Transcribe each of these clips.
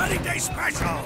Wedding Day Special!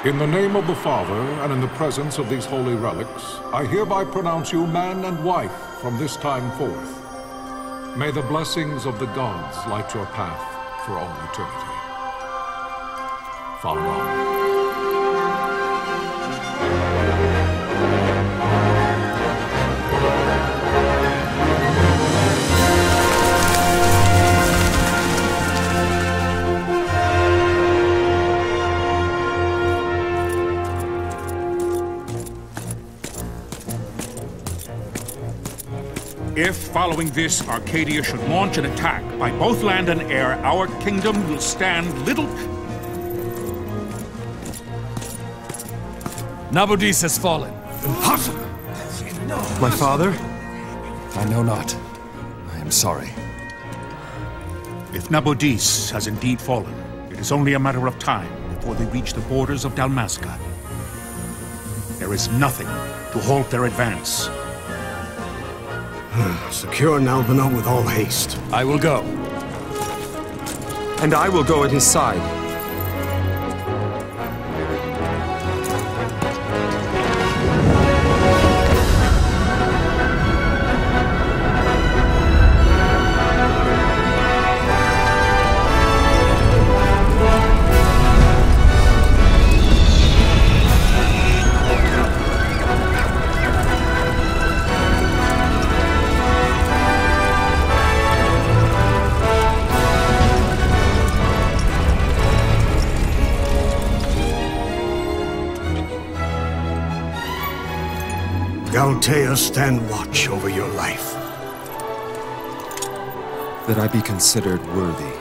In the name of the Father, and in the presence of these holy relics, I hereby pronounce you man and wife from this time forth. May the blessings of the gods light your path for all eternity. Follow on. If, following this, Arcadia should launch an attack by both land and air, our kingdom will stand little... Nabudis has fallen. Impossible! My father? I know not. I am sorry. If Nabudis has indeed fallen, it is only a matter of time before they reach the borders of Dalmasca. There is nothing to halt their advance. Secure Nalbina with all haste. I will go. And I will go at his side. Galtea, stand watch over your life. That I be considered worthy.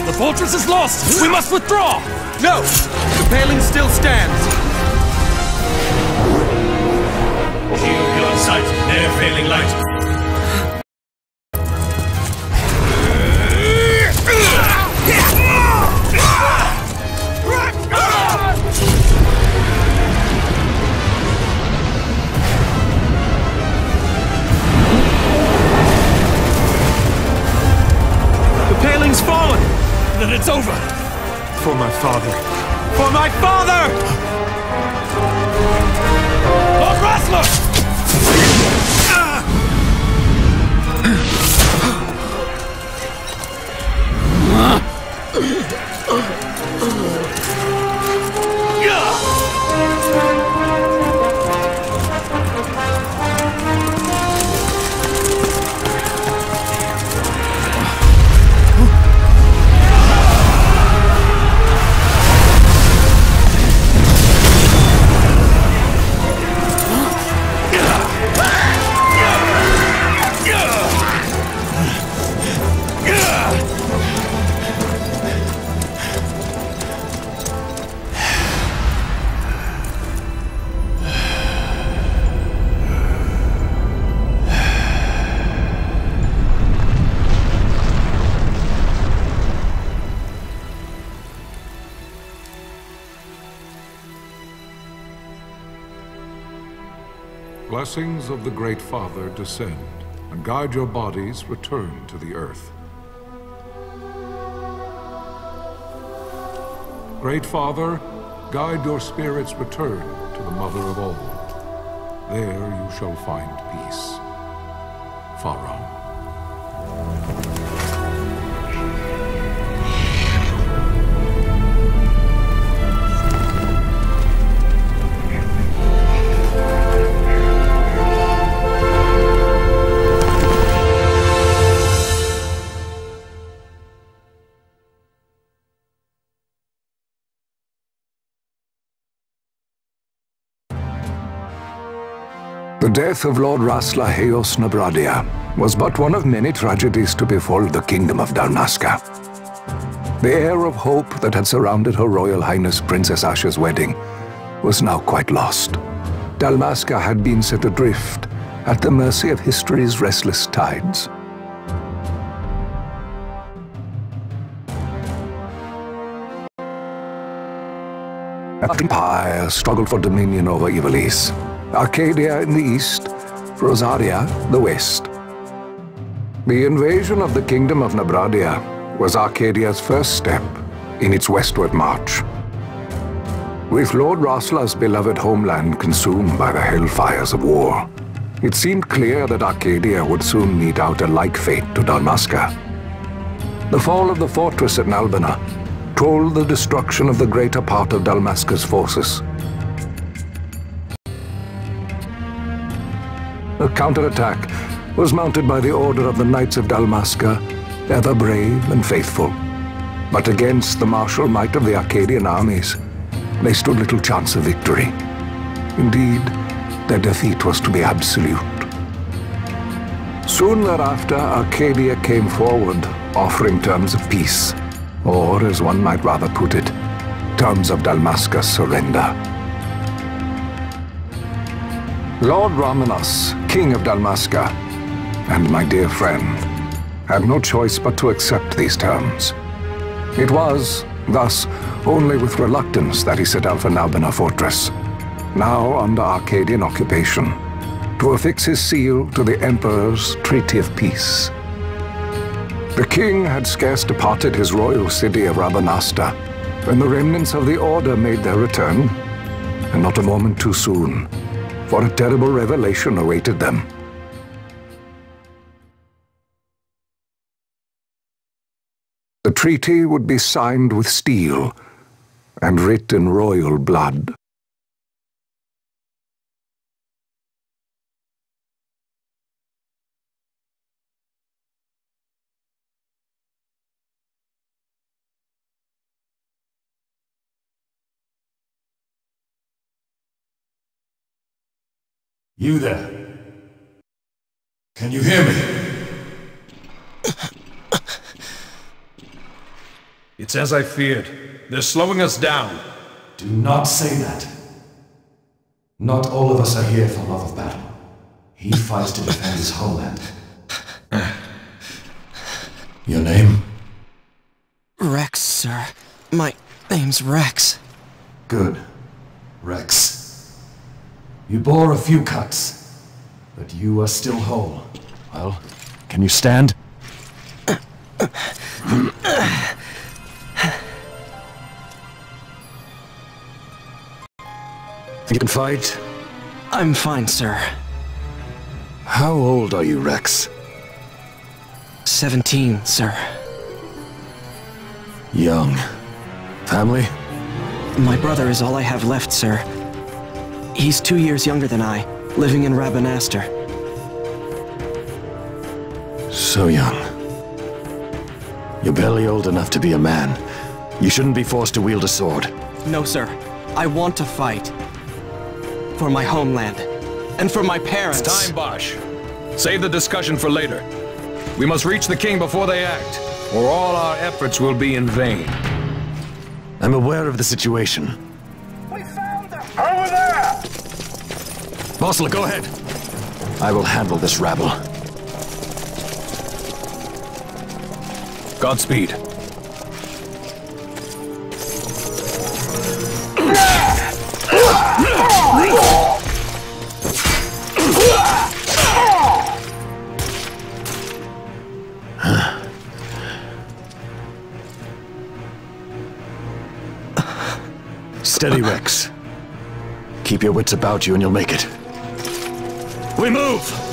The fortress is lost! We must withdraw! No! The paling still stands! Shield beyond sight, near failing light. Fallen! Then it's over! For my father! For my father! Lord Rasler! blessings of the Great Father descend and guide your bodies return to the earth. Great Father, guide your spirits return to the Mother of all. There you shall find peace. Faram. The death of Lord Rasla Heos Nabradia was but one of many tragedies to befall the Kingdom of Dalmasca. The air of hope that had surrounded Her Royal Highness Princess Asha's wedding was now quite lost. Dalmasca had been set adrift at the mercy of history's restless tides. Empire struggled for dominion over Ivalice. Arcadia in the east, Rosaria the west. The invasion of the Kingdom of Nabradia was Arcadia's first step in its westward march. With Lord Rasla's beloved homeland consumed by the hellfires of war, it seemed clear that Arcadia would soon mete out a like fate to Dalmasca. The fall of the fortress at Nalbina told the destruction of the greater part of Dalmasca's forces. A counterattack was mounted by the order of the Knights of Dalmasca, ever brave and faithful. But against the martial might of the Arcadian armies, they stood little chance of victory. Indeed, their defeat was to be absolute. Soon thereafter, Arcadia came forward, offering terms of peace, or, as one might rather put it, terms of Dalmasca's surrender. Lord Ramanas, King of Dalmasca, and my dear friend, had no choice but to accept these terms. It was, thus, only with reluctance that he set out for Nalbina Fortress, now under Arcadian occupation, to affix his seal to the Emperor's Treaty of Peace. The king had scarce departed his royal city of Rabanasta when the remnants of the Order made their return, and not a moment too soon, for a terrible revelation awaited them. The treaty would be signed with steel and writ in royal blood. You there? Can you hear me? It's as I feared. They're slowing us down. Do not say that. Not all of us are here for love of battle. He fights to defend his homeland. Your name? Rex, sir. My name's Rex. Good. Rex. You bore a few cuts, but you are still whole. Well, can you stand? You can fight? I'm fine, sir. How old are you, Rex? 17, sir. Young. Family? My brother is all I have left, sir. He's 2 years younger than I, living in Rabanastre. So young. You're barely old enough to be a man. You shouldn't be forced to wield a sword. No, sir. I want to fight. For my homeland. And for my parents. It's time, Bosch. Save the discussion for later. We must reach the king before they act, or all our efforts will be in vain. I'm aware of the situation. We found them! Over there! Vossler, go ahead. I will handle this rabble. Godspeed. Steady, Rex. Keep your wits about you and you'll make it. We move!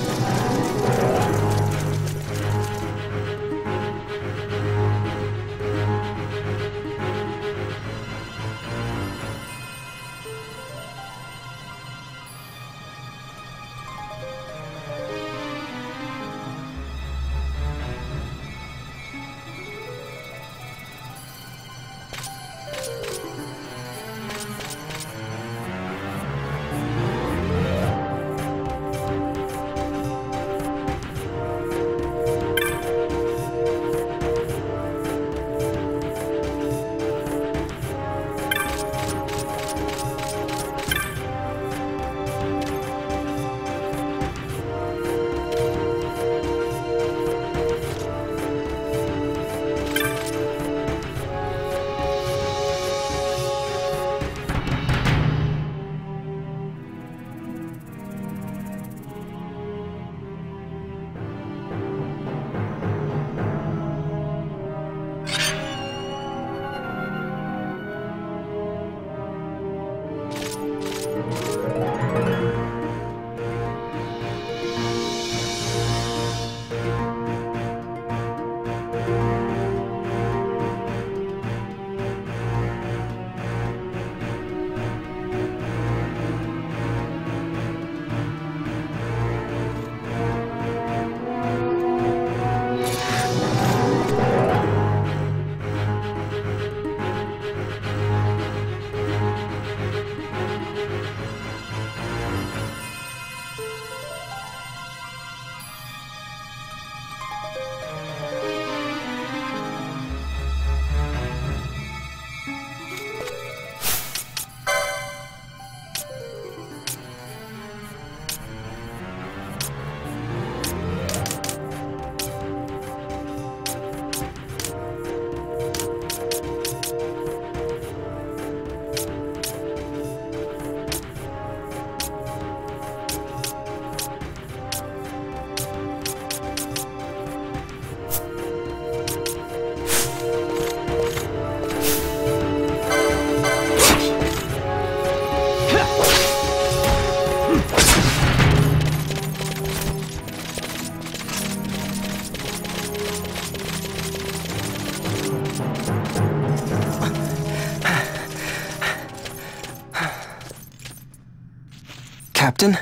Captain?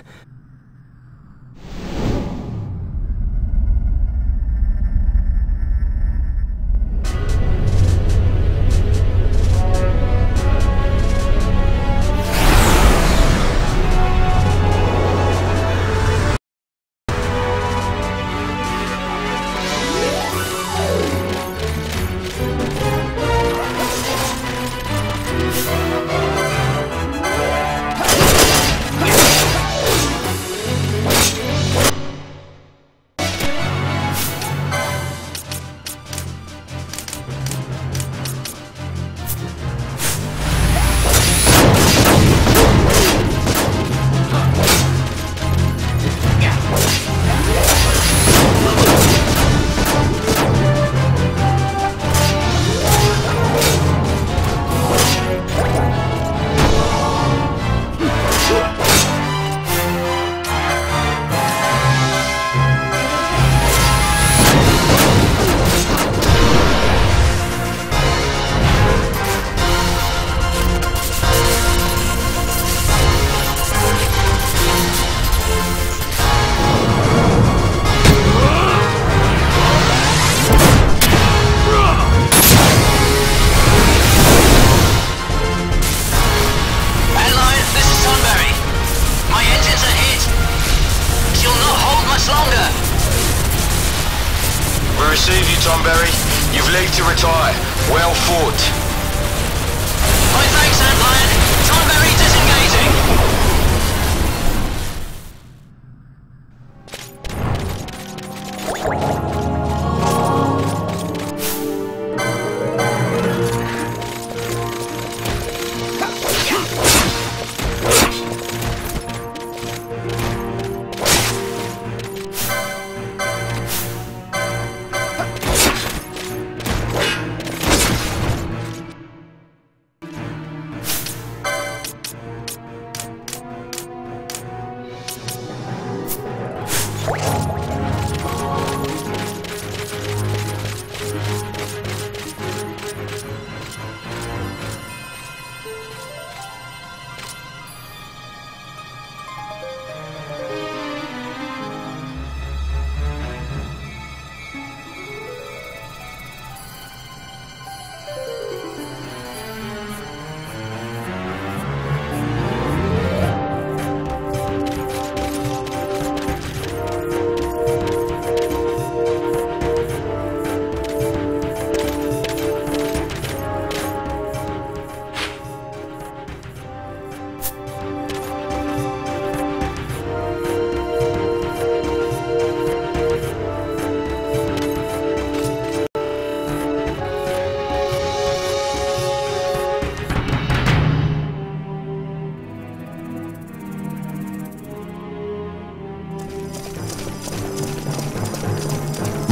receive you, Tomberry. You've leave to retire. Well fought. My thanks, Antlion. Tomberry disengaging.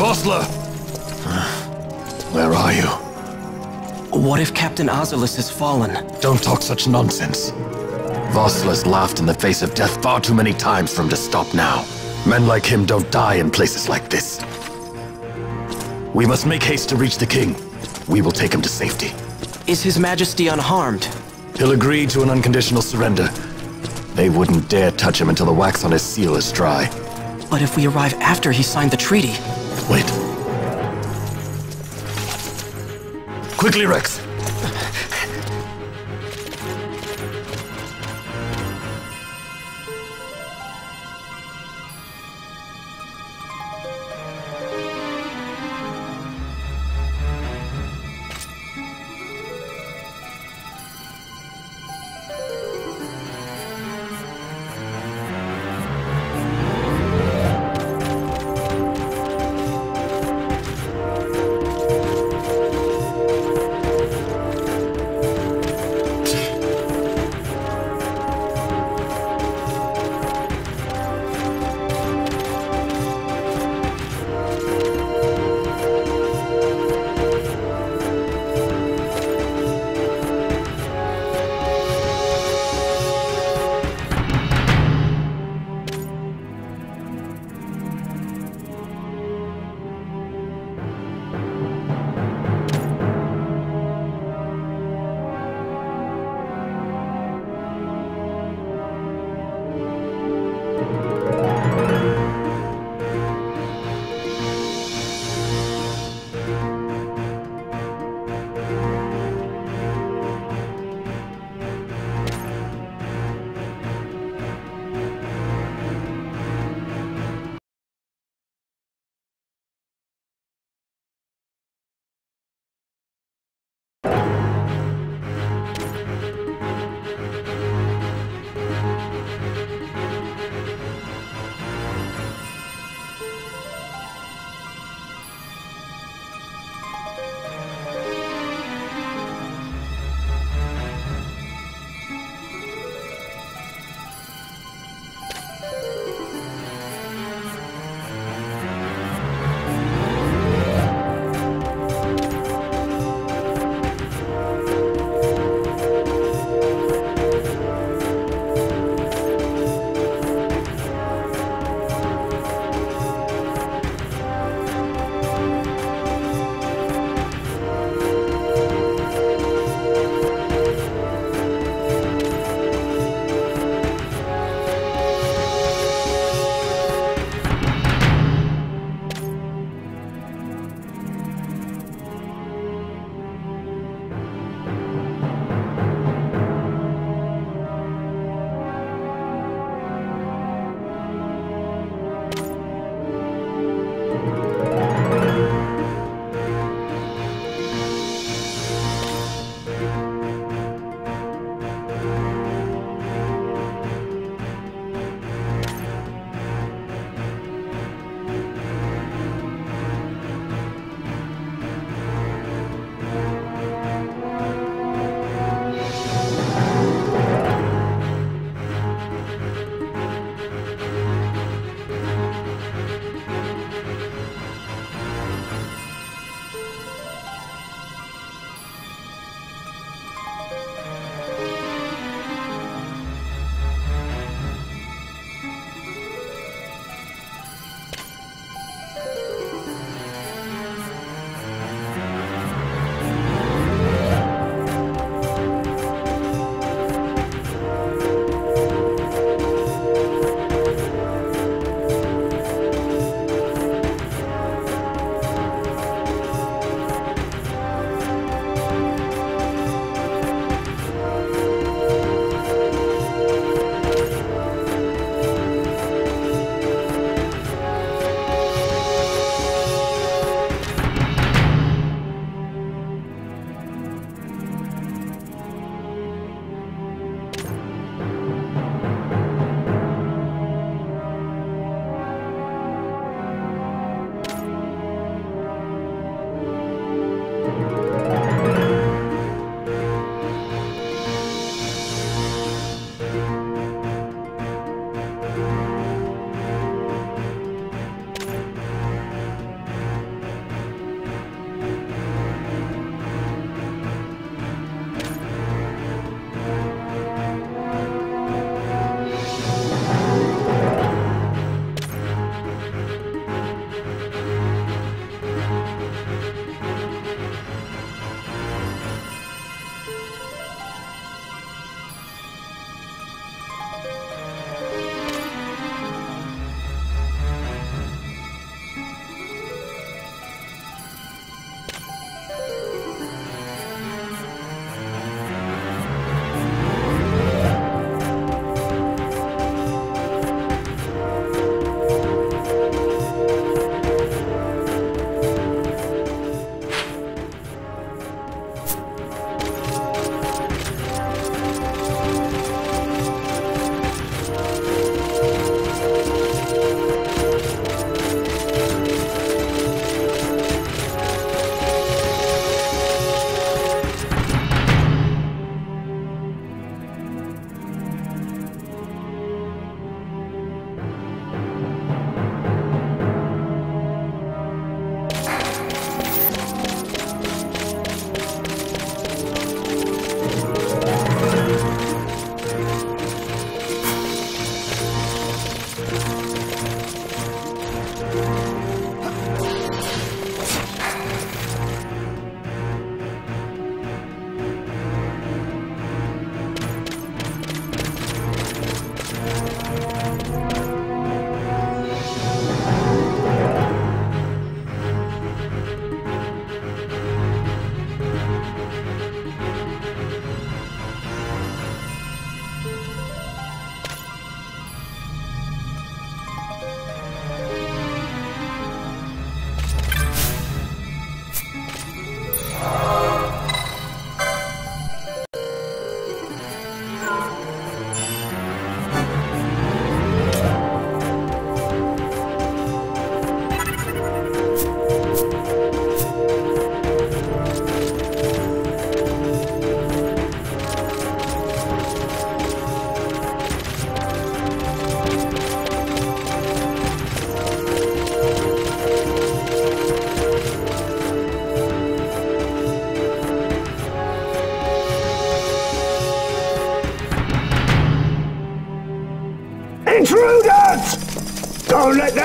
Vossler! Where are you? What if Captain Ozilus has fallen? Don't talk such nonsense. Vossler's laughed in the face of death far too many times for him to stop now. Men like him don't die in places like this. We must make haste to reach the king. We will take him to safety. Is His Majesty unharmed? He'll agree to an unconditional surrender. They wouldn't dare touch him until the wax on his seal is dry. But if we arrive after he signed the treaty... Wait. Quickly, Rex!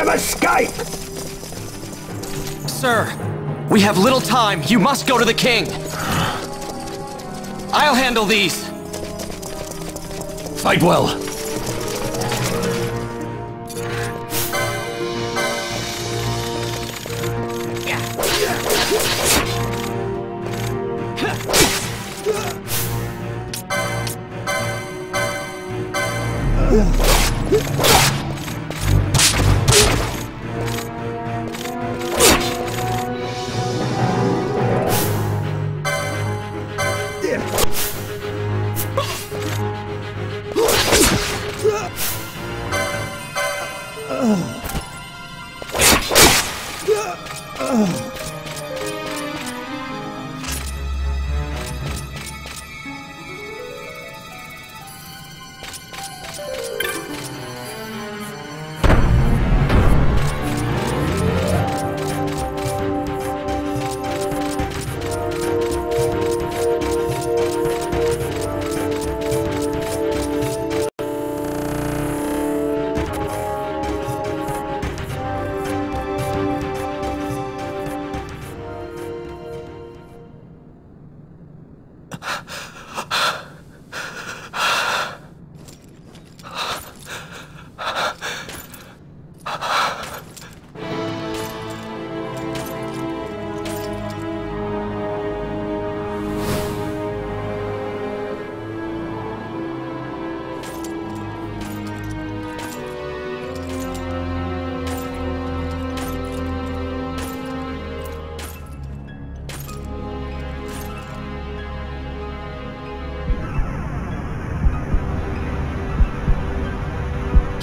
them escape! Sir, we have little time. You must go to the king. I'll handle these. Fight well.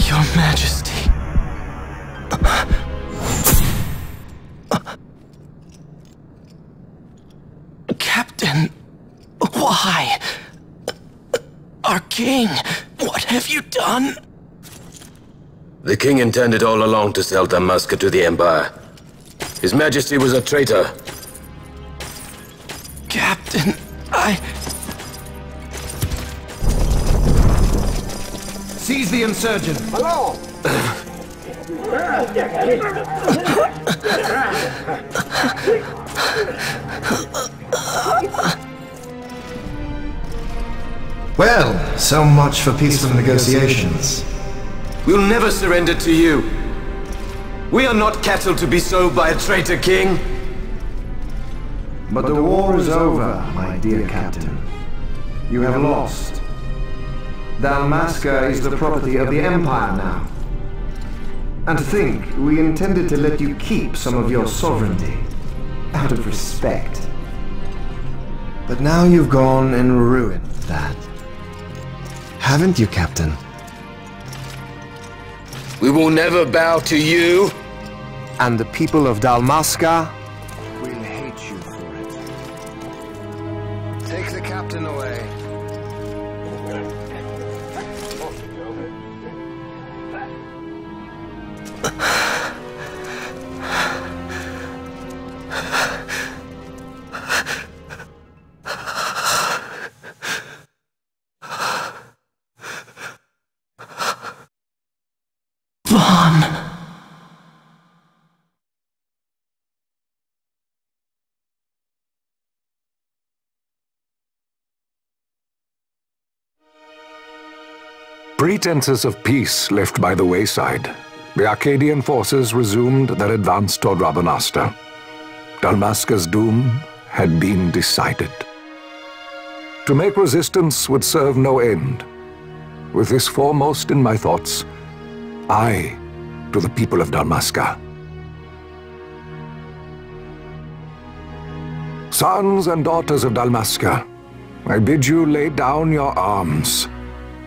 Your Majesty. Captain, why? Our king, what have you done? The king intended all along to sell Dalmasca to the Empire. His Majesty was a traitor. Captain, Seize the insurgent! Hello! Well, so much for peaceful negotiations. We'll never surrender to you. We are not cattle to be sold by a traitor king. But the war is over, my dear captain. You have lost. Dalmasca is the property of the Empire now. And to think, we intended to let you keep some of your sovereignty, out of respect. But now you've gone and ruined that. Haven't you, Captain? We will never bow to you. And the people of Dalmasca will hate you for it. Take the captain away. Pretenses of peace left by the wayside, the Arcadian forces resumed their advance toward Rabanasta. Dalmasca's doom had been decided. To make resistance would serve no end. With this foremost in my thoughts, I to the people of Dalmasca. Sons and daughters of Dalmasca, I bid you lay down your arms.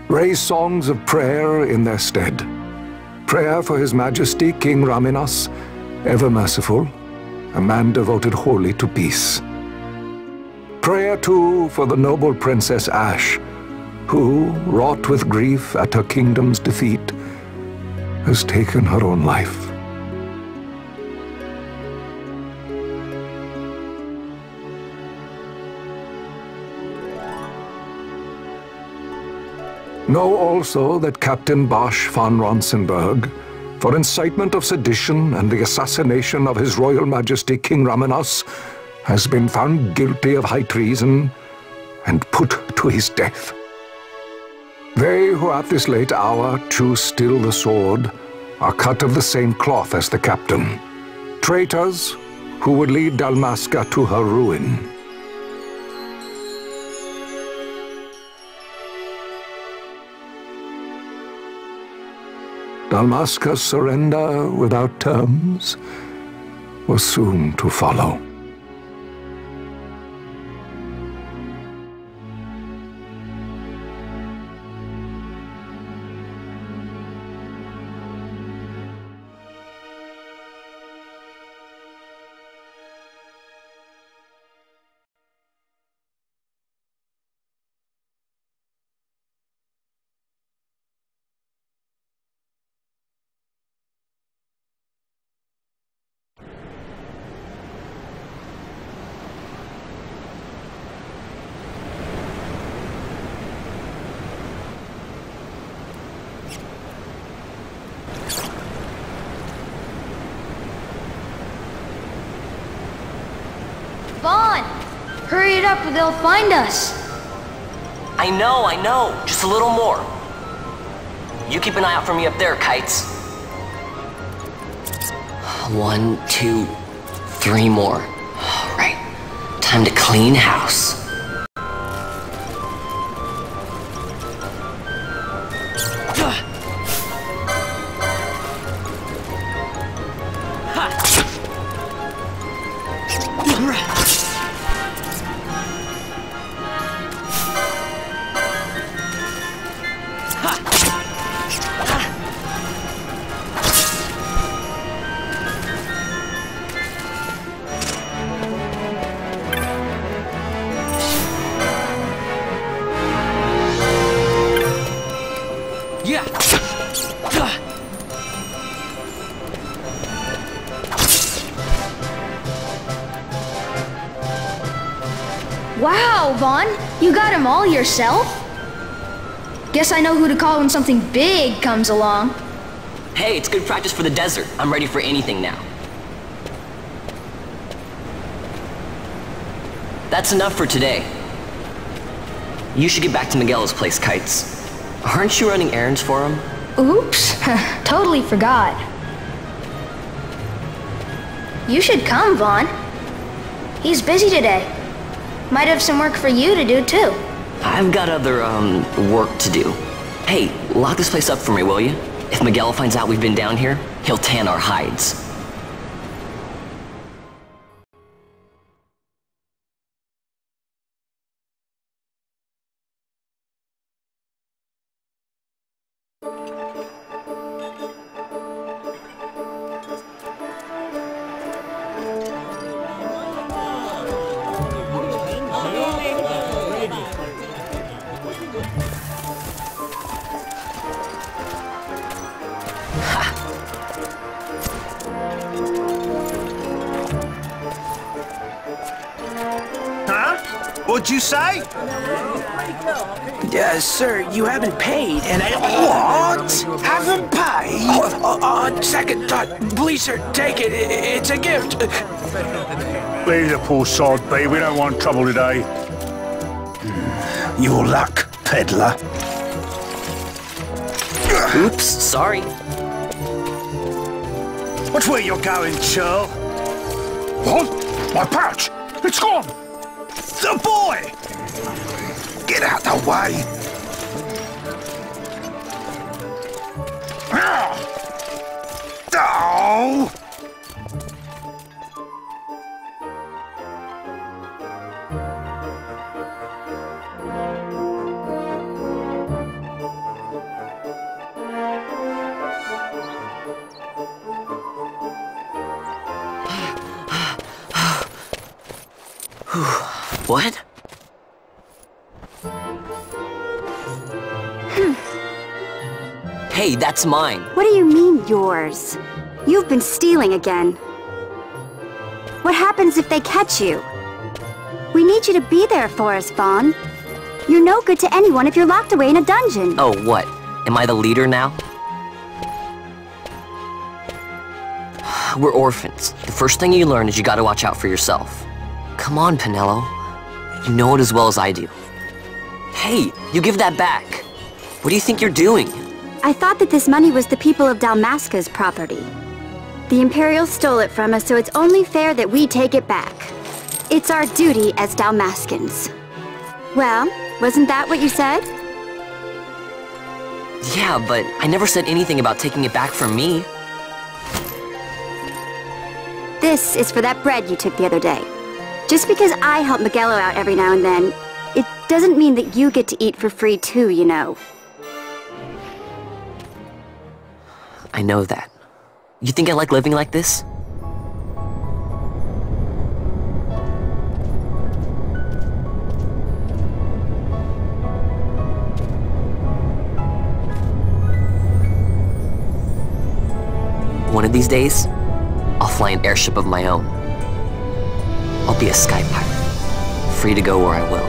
Raise songs of prayer in their stead. Prayer for His Majesty King Raminas, ever merciful, a man devoted wholly to peace. Prayer, too, for the noble Princess Ash, who, wrought with grief at her kingdom's defeat, has taken her own life. Know also that Captain Bosch von Ronsenberg, for incitement of sedition and the assassination of His Royal Majesty King Ramenas, has been found guilty of high treason and put to his death. They who at this late hour choose still the sword are cut of the same cloth as the captain. Traitors who would lead Dalmasca to her ruin. Dalmasca's surrender without terms was soon to follow. Vaughn! Hurry it up or they'll find us! I know. Just a little more. You keep an eye out for me up there, Kites. 1, 2, 3 more. Right. Time to clean house. Wow, Vaughn! You got him all yourself? Guess I know who to call when something big comes along. Hey, it's good practice for the desert. I'm ready for anything now. That's enough for today. You should get back to Miguel's place, Kites. Aren't you running errands for him? Oops, totally forgot. You should come, Vaughn. He's busy today. Might have some work for you to do, too. I've got other, work to do. Hey, lock this place up for me, will you? If Miguel finds out we've been down here, he'll tan our hides. What'd you say? Sir, you haven't paid, and I... What? Haven't paid? Second thought. Please, sir, take it. It's a gift. Leave the poor sod be. We don't want trouble today. Your luck, peddler. Oops, sorry. Watch where you're going, churl. What? My pouch! It's gone! The boy! Get out the way! Oh! What? Hey, that's mine. What do you mean, yours? You've been stealing again. What happens if they catch you? We need you to be there for us, Vaughn. You're no good to anyone if you're locked away in a dungeon. Oh, what? Am I the leader now? We're orphans. The first thing you learn is you gotta watch out for yourself. Come on, Penelo. You know it as well as I do. Hey, you give that back. What do you think you're doing? I thought that this money was the people of Dalmasca's property. The Imperials stole it from us, so it's only fair that we take it back. It's our duty as Dalmascans. Well, wasn't that what you said? Yeah, but I never said anything about taking it back from me. This is for that bread you took the other day. Just because I help Miguelo out every now and then, it doesn't mean that you get to eat for free too, you know. I know that. You think I like living like this? One of these days, I'll fly an airship of my own. I'll be a sky pirate, free to go where I will.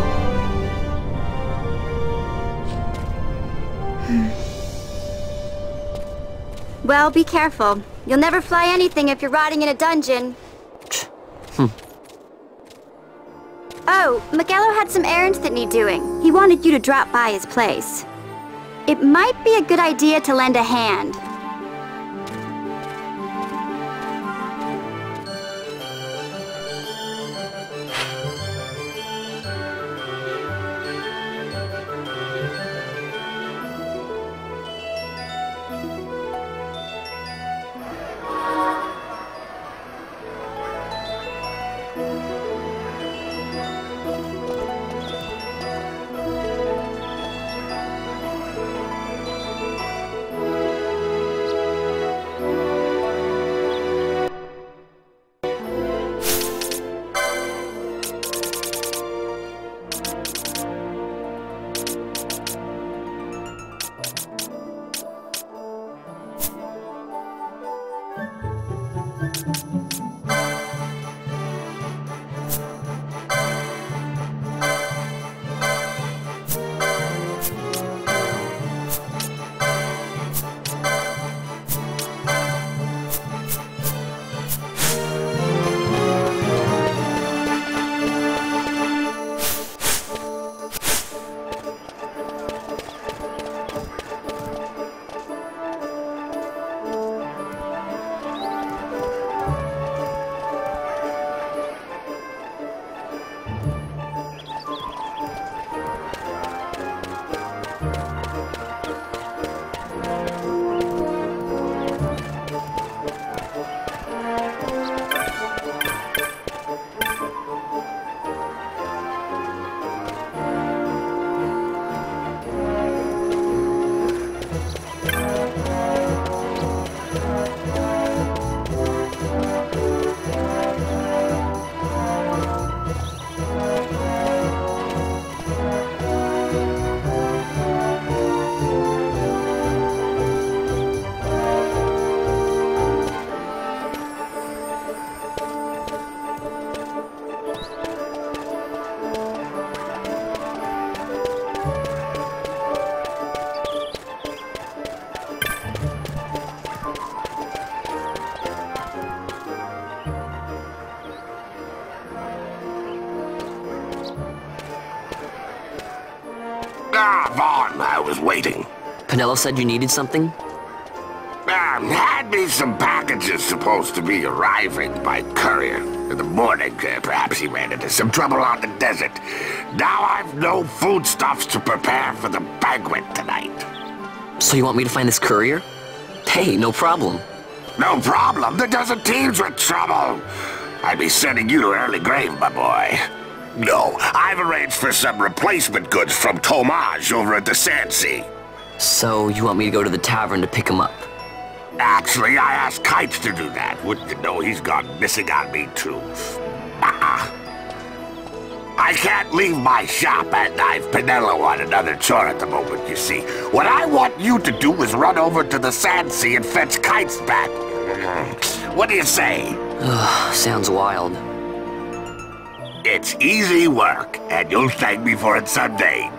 Well, be careful. You'll never fly anything if you're rotting in a dungeon. Oh, Miguelo had some errands that need doing. He wanted you to drop by his place. It might be a good idea to lend a hand. Vaughn, I was waiting. Penelo said you needed something? Had me some packages supposed to be arriving by courier. In the morning, perhaps he ran into some trouble on the desert. Now I've no foodstuffs to prepare for the banquet tonight. So you want me to find this courier? Hey, no problem. No problem? The desert teems with trouble. I'd be sending you to an early grave, my boy. No, I've arranged for some replacement goods from Tomaj over at the Sandsea. So you want me to go to the tavern to pick him up? Actually, I asked Kites to do that. Wouldn't you know he's gone missing on me, too. I can't leave my shop, and I've Penelo on another chore at the moment, you see. What I want you to do is run over to the Sandsea and fetch Kites back. What do you say? Sounds wild. It's easy work, and you'll thank me for it someday.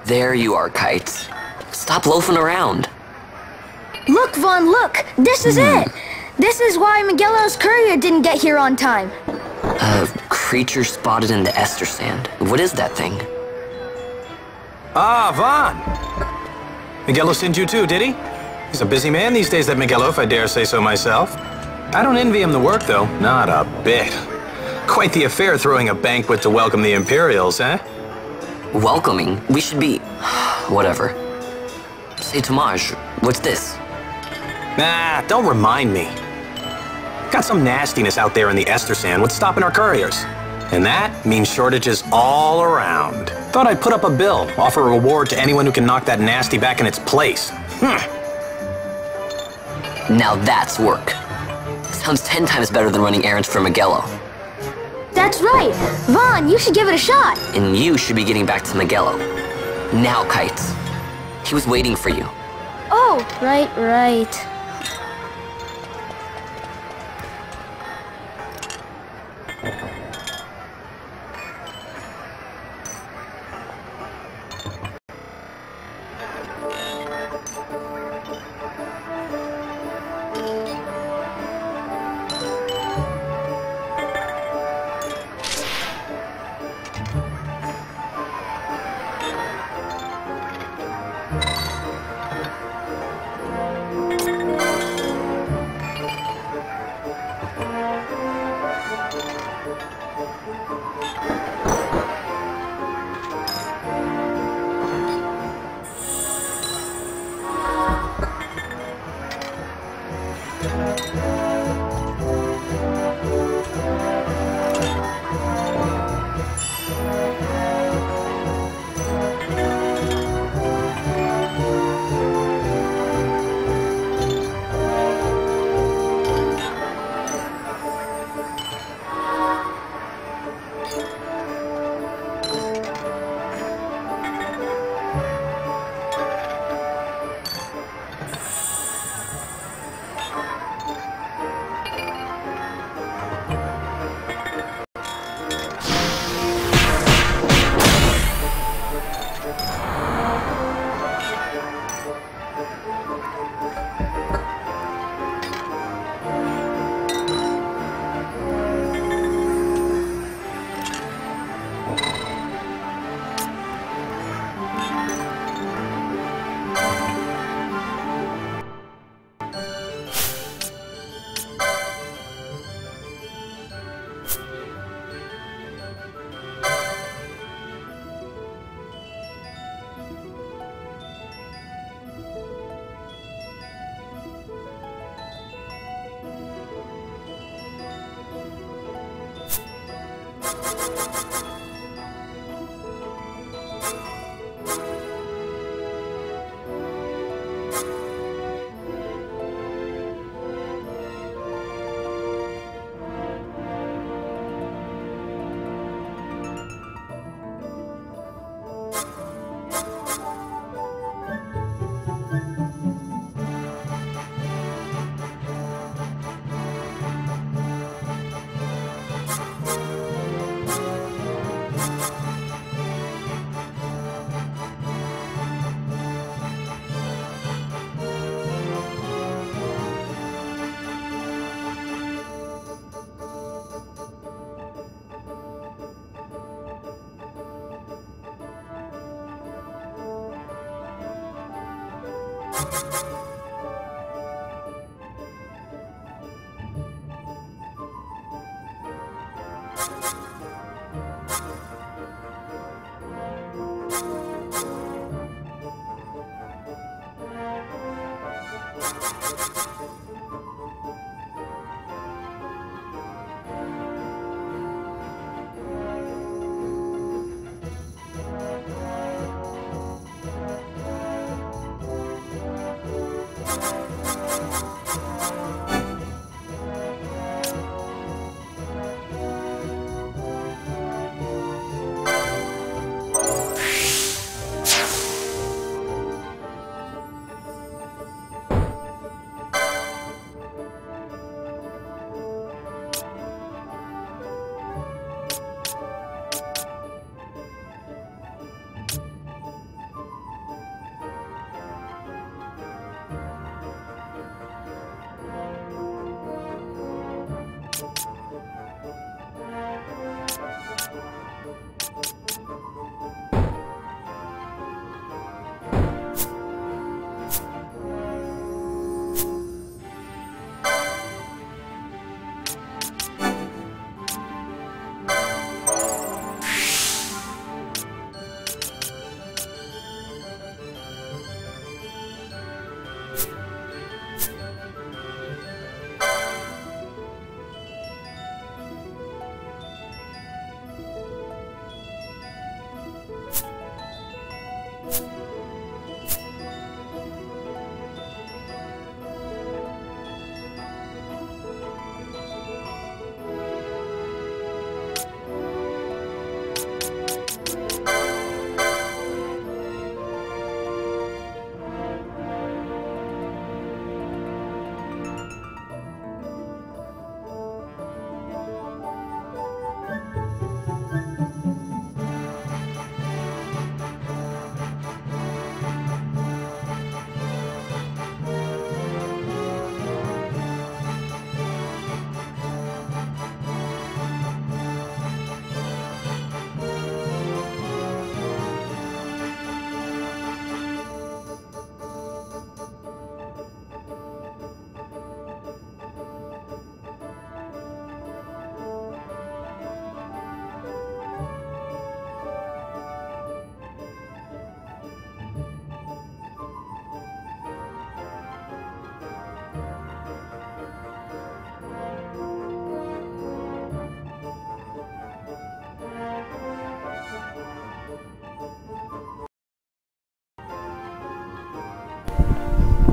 There you are, Kites. Stop loafing around. Look, Vaughn, look! This is it! This is why Miguelo's courier didn't get here on time. A creature spotted in the Ester Sand. What is that thing? Ah, Vaughn! Miguelo sent you too, did he? He's a busy man these days, that Miguelo, if I dare say so myself. I don't envy him the work, though. Not a bit. Quite the affair throwing a banquet to welcome the Imperials, eh? Welcoming? We should be... whatever. Say, Tomaj, what's this? Nah, don't remind me. Got some nastiness out there in the Ester Sand. What's stopping our couriers? And that means shortages all around. Thought I'd put up a bill, offer a reward to anyone who can knock that nasty back in its place. Now that's work. Sounds 10 times better than running errands for Miguelo. That's right! Vaughn, you should give it a shot! And you should be getting back to Miguelo. Now, Kites. He was waiting for you. Oh, right.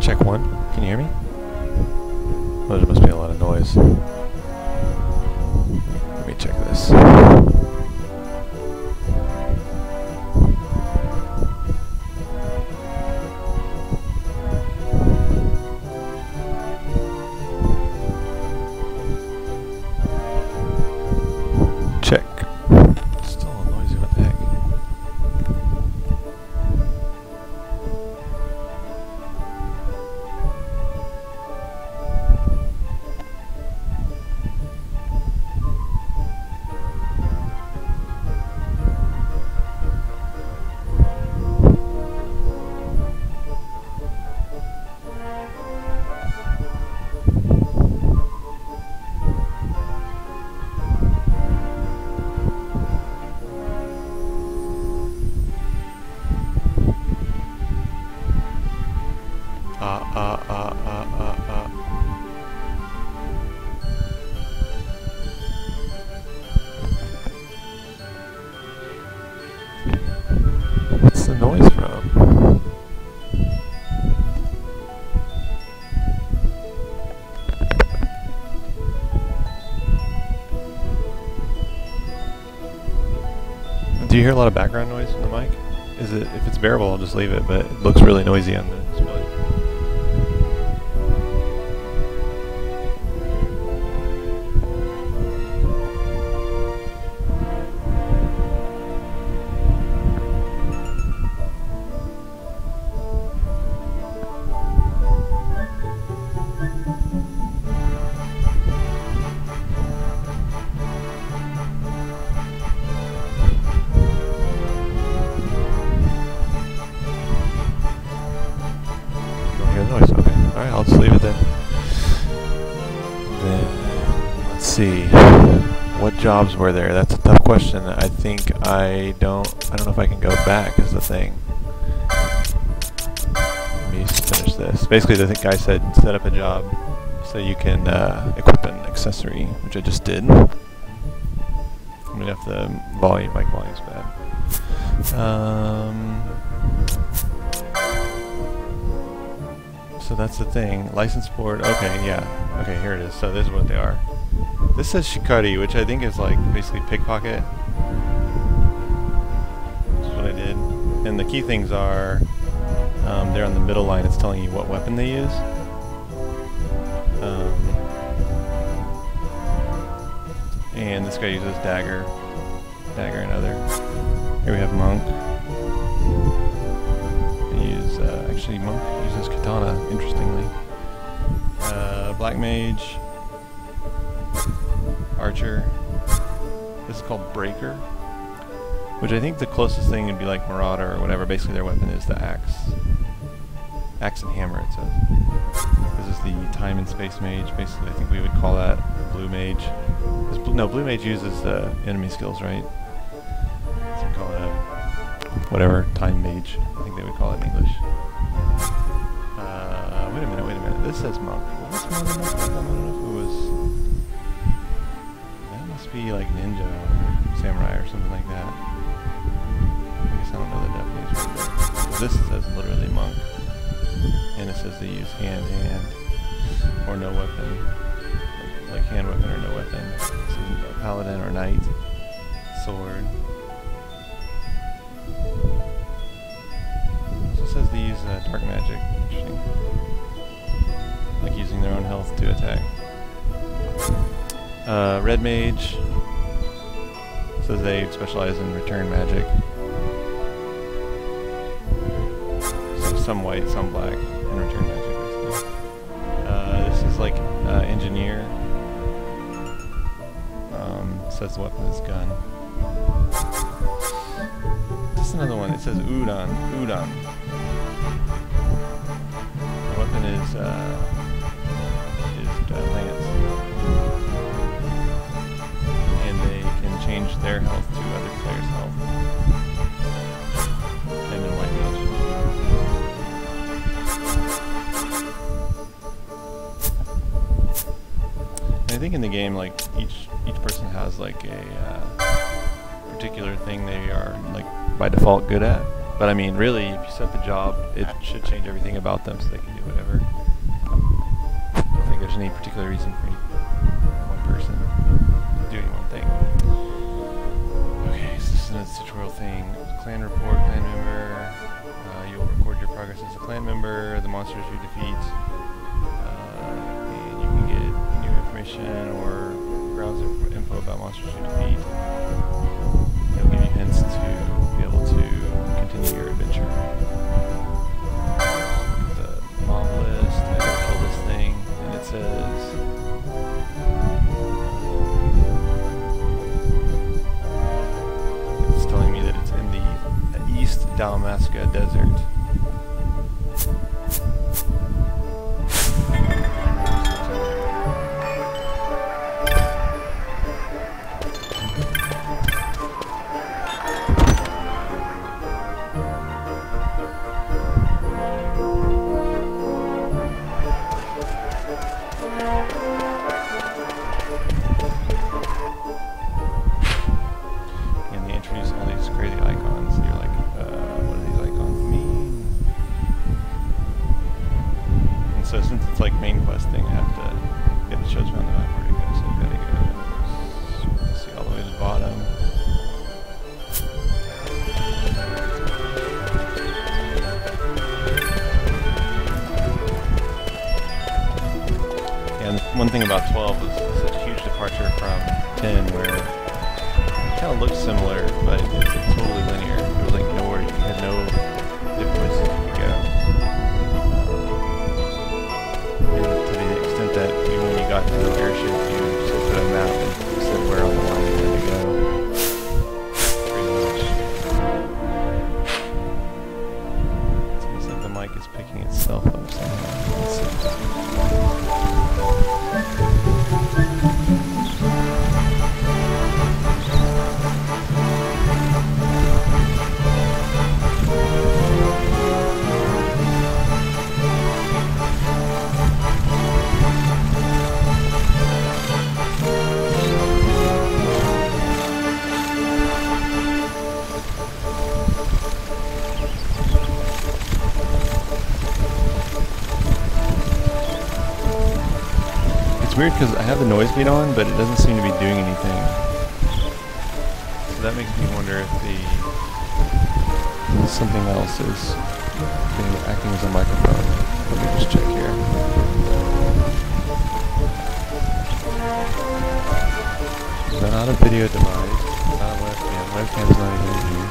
Check 1. Can you hear me? Oh, there must be a lot of noise. Let me check this. Check. Still all noisy, what the heck? What's the noise from? Do you hear a lot of background noise from the mic? Is it, if it's bearable, I'll just leave it, but it looks really noisy on the display. Alright, I'll just leave it then. Let's see. What jobs were there? That's a tough question. I think I don't know if I can go back is the thing. Let me just finish this. Basically the guy said set up a job so you can equip an accessory, which I just did. I'm gonna have the volume, mic volume's bad. So that's the thing. License board. Okay, yeah. Okay, here it is. So this is what they are. This says shikari, which I think is like basically pickpocket. That's what I did. And the key things are there on the middle line. It's telling you what weapon they use. And this guy uses dagger and other. Here we have monk. Actually, monk uses katana, interestingly. Black mage, archer. This is called breaker, which I think the closest thing would be like marauder or whatever. Basically, their weapon is the axe, and hammer. It says. This is the time and space mage. Basically, I think we would call that blue mage. No, blue mage uses enemy skills, right? So we call it whatever time mage. I think they would call it in English. Wait a minute. This says monk. What's monk? I don't know if it was. That must be like ninja or samurai or something like that. I guess I don't know the definition. So this says literally monk, and it says they use hand or no weapon, like hand weapon or no weapon. So paladin or knight, sword. So it says they use dark magic. Interesting. Like using their own health to attack. Red mage says they specialize in return magic. So some white, some black, and return magic basically. This is like engineer. Says the weapon is gun. This is another one. It says udon. The weapon is lance, and they can change their health to other players' health. And then white mage. And I think in the game, like each person has like a particular thing they are like by default good at. But I mean, really, if you set the job, it should change everything about them so they can do whatever. I don't think there's any particular reason for one person doing one thing. Okay, so this is a tutorial thing. Clan report, clan member. You'll record your progress as a clan member, the monsters you defeat, and you can get new information or browse info about monsters you defeat. It'll give you hints to be able to continue your adventure. The mob list, I gotta kill this thing, and it says it's telling me that it's in the East Dalmasca Desert. So since it's like main quest thing, I have to get the shows around the map where to go. So I've got to go, see, all the way to the bottom. And one thing about 12 was such a huge departure from 10, where it kind of looked similar, but it's like totally linear. There was like nowhere, you had no different places you could go. That even when you got to the airship, you just looked at a map and said where on the line you had to go. Pretty much. It seems like the mic is picking itself up somehow. Let's see. It's weird because I have the noise gate on, but it doesn't seem to be doing anything. So that makes me wonder if something else is acting as a microphone. Let me just check here. Is that not a video device? Not a webcam. Webcam's not even in here.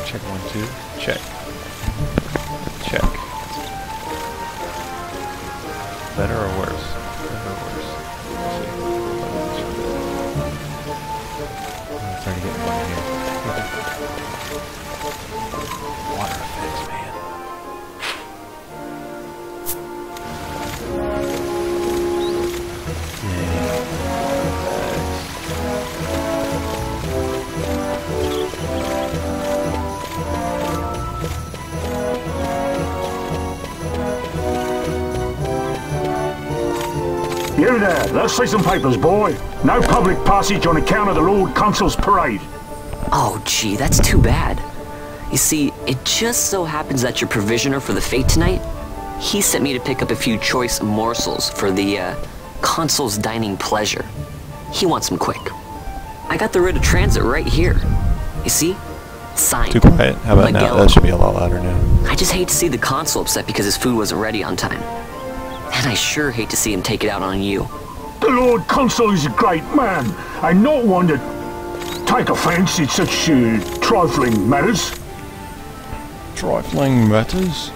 Check 1, 2. Check. Check. Better or worse? Better or worse? I'm starting to get one here. Water effects, man. You there, let's see some papers, boy. No public passage on account of the Lord Consul's parade. Oh, gee, that's too bad. You see, it just so happens that your provisioner for the fete tonight, he sent me to pick up a few choice morsels for the, Consul's dining pleasure. He wants them quick. I got the writ of transit right here. You see? Signed. Too quiet. How about now? Miguel. That should be a lot louder now. I just hate to see the Consul upset because his food wasn't ready on time. And I sure hate to see him take it out on you. The Lord Consul is a great man, and not one to take offence in such trifling matters. Trifling matters?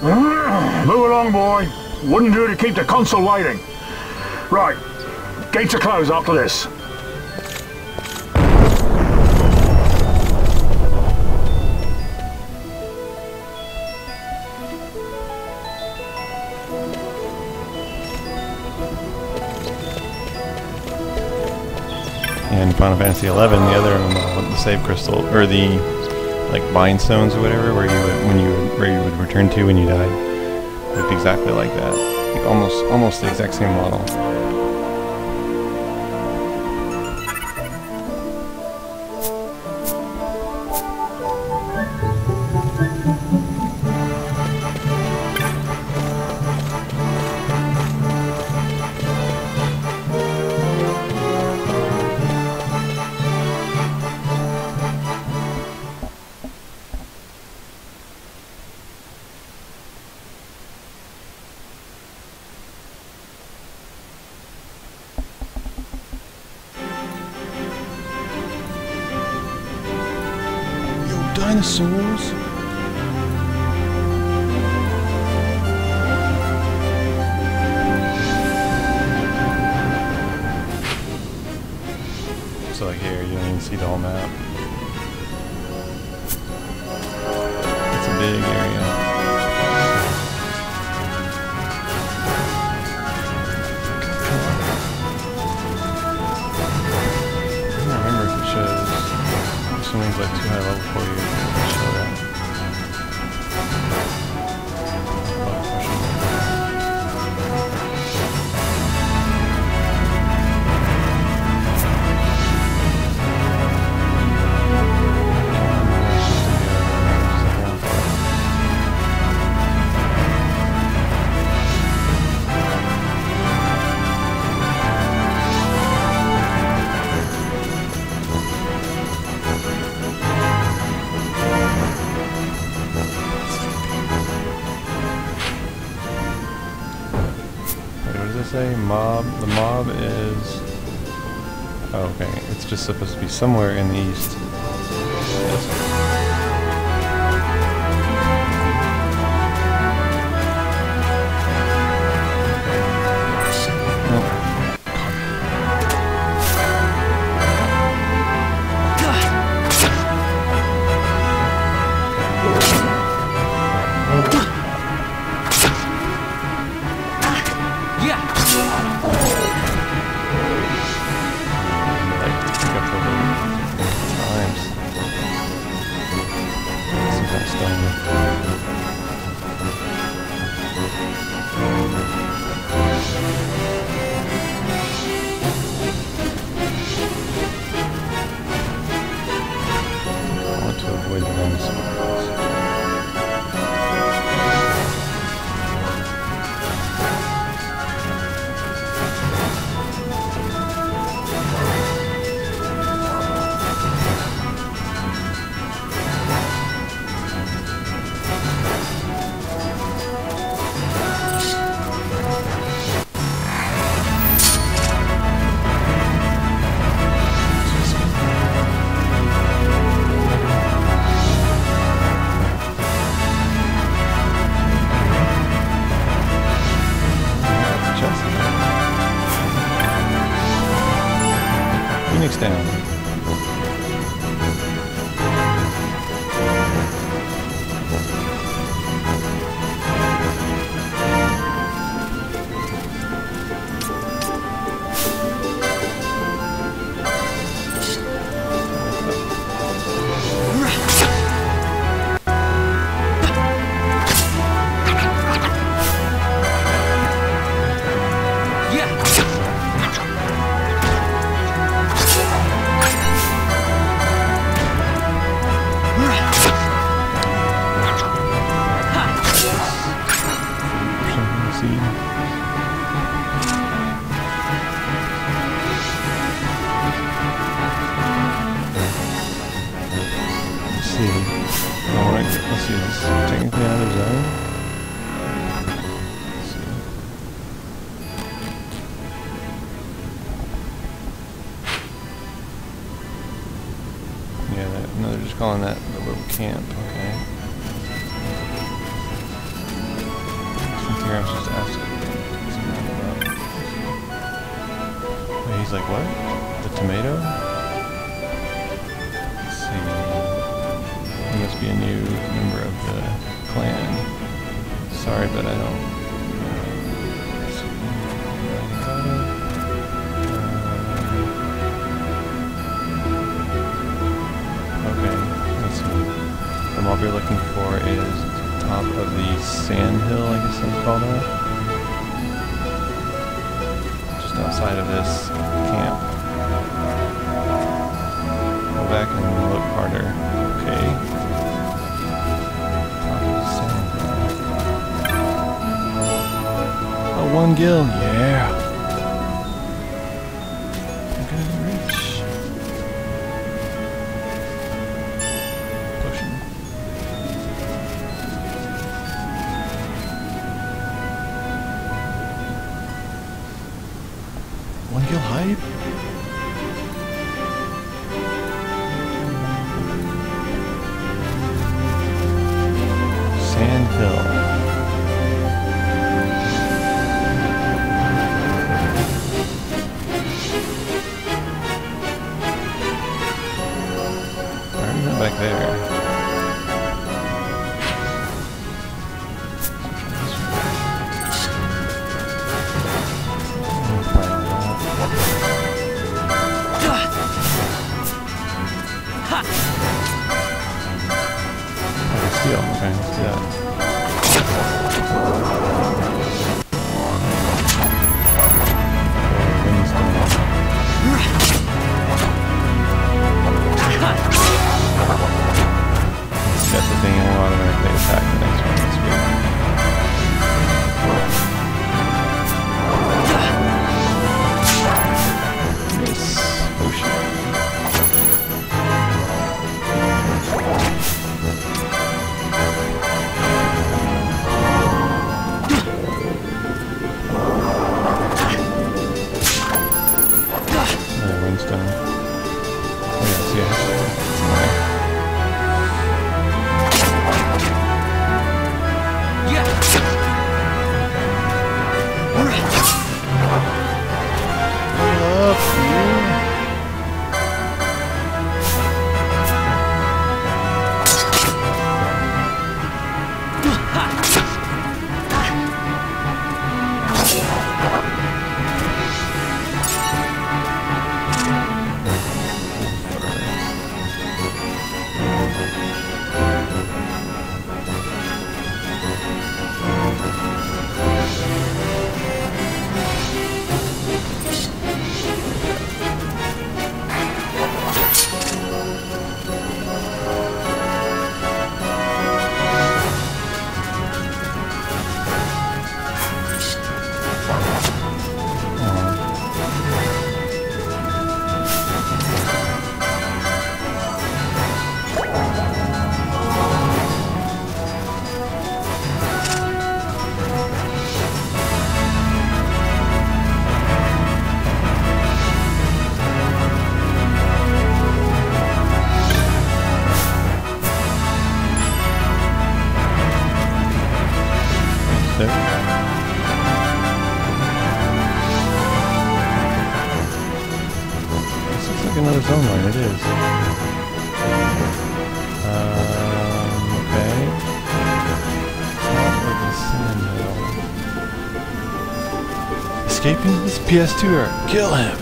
Move along, boy. Wouldn't do to keep the Consul waiting. Right. Gates are closed after this. And Final Fantasy XI, the other the save crystal, or the like bind stones or whatever, where you would return to when you died, looked exactly like that, like almost the exact same model. Dinosaurs? So like here, you don't even see the whole map. It's a big area. I don't remember if it shows. Something's like too high level for you. Show that. Say mob. The mob is. Oh, okay. It's just supposed to be somewhere in the east. Yes. takes down. Calling that the little camp, okay. Here I'm supposed to ask about. Wait, he's like, what? The tomato? Let's see. He must be a new member of the clan. Sorry, but I don't. The mob you're looking for is top of the sand hill, I guess that's called that. Just outside of this camp. Go back and look harder. Okay. Top of the sand hill. Oh, 1 gil, yeah. I'm gonna reach. Hype? Sand Hill. Why are you not back there? Okay, let's do that. That's the thing, it will automatically attack the next one. That's weird. Miss potion. another zone line. It is. Okay. Top of the sand hill. Escaping this PS2 error. Kill him.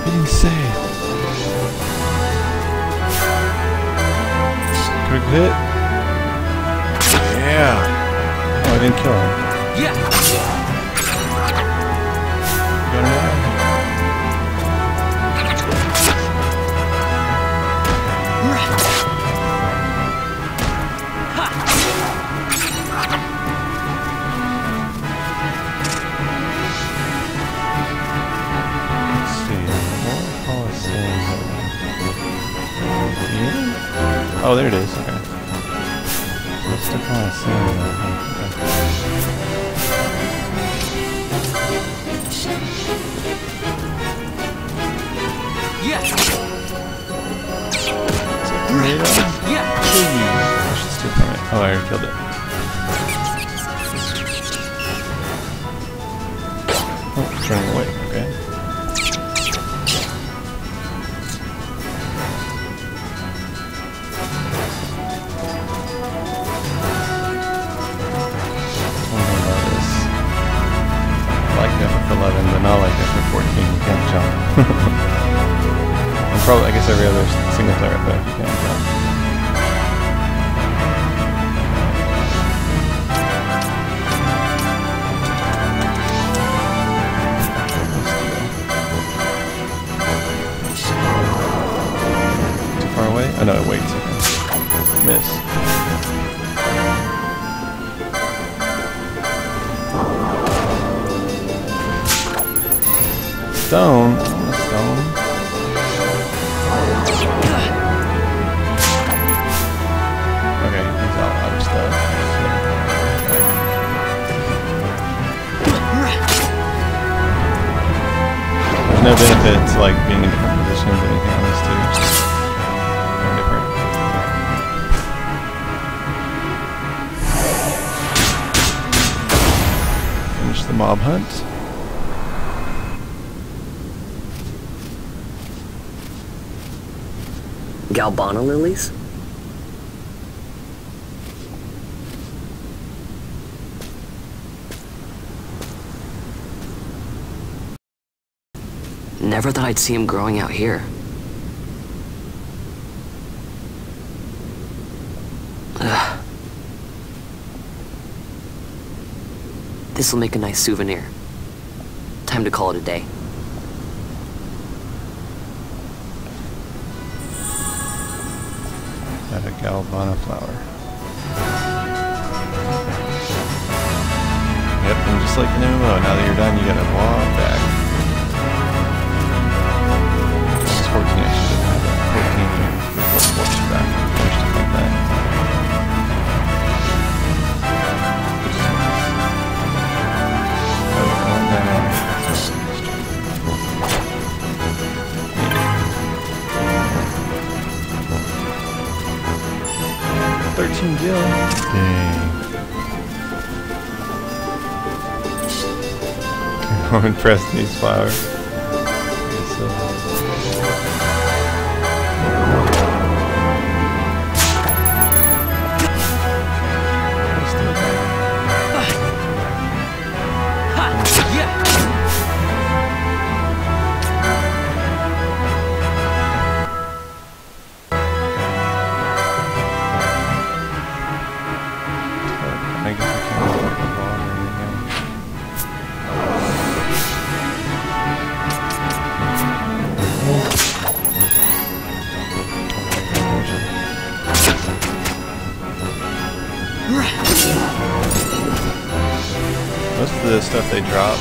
Hitting save. Quick hit. Yeah. Oh, I didn't kill him. Yeah. Got him out. Let's see. More Coliseum. Yeah. Oh, there it is. Okay. Let's stick on a sand. Yeah. Tomato? Yeah. Cheese. I should steal from it. Oh, I already killed it. Oh, it's running away. Okay. But not like that for 14, you can't jump. And probably, I guess every other single player effect you can't jump. Too far away? Oh no, it waits. Okay. Miss. Stone. I want a stone. Okay, he's out of stuff. There's no benefit to like being in different positions or anything on this too. They're different. Finish the mob hunt. Galbana lilies? Never thought I'd see him growing out here. Ugh. This'll make a nice souvenir. Time to call it a day. Have a Galvana flower. Yep, and just like an MMO, now that you're done, you gotta walk back. It's 14 actually didn't have that. 14 walks you back. Finish stuff like that. 13 gil. Dang. I'm impressed in these flowers. Most of the stuff they drop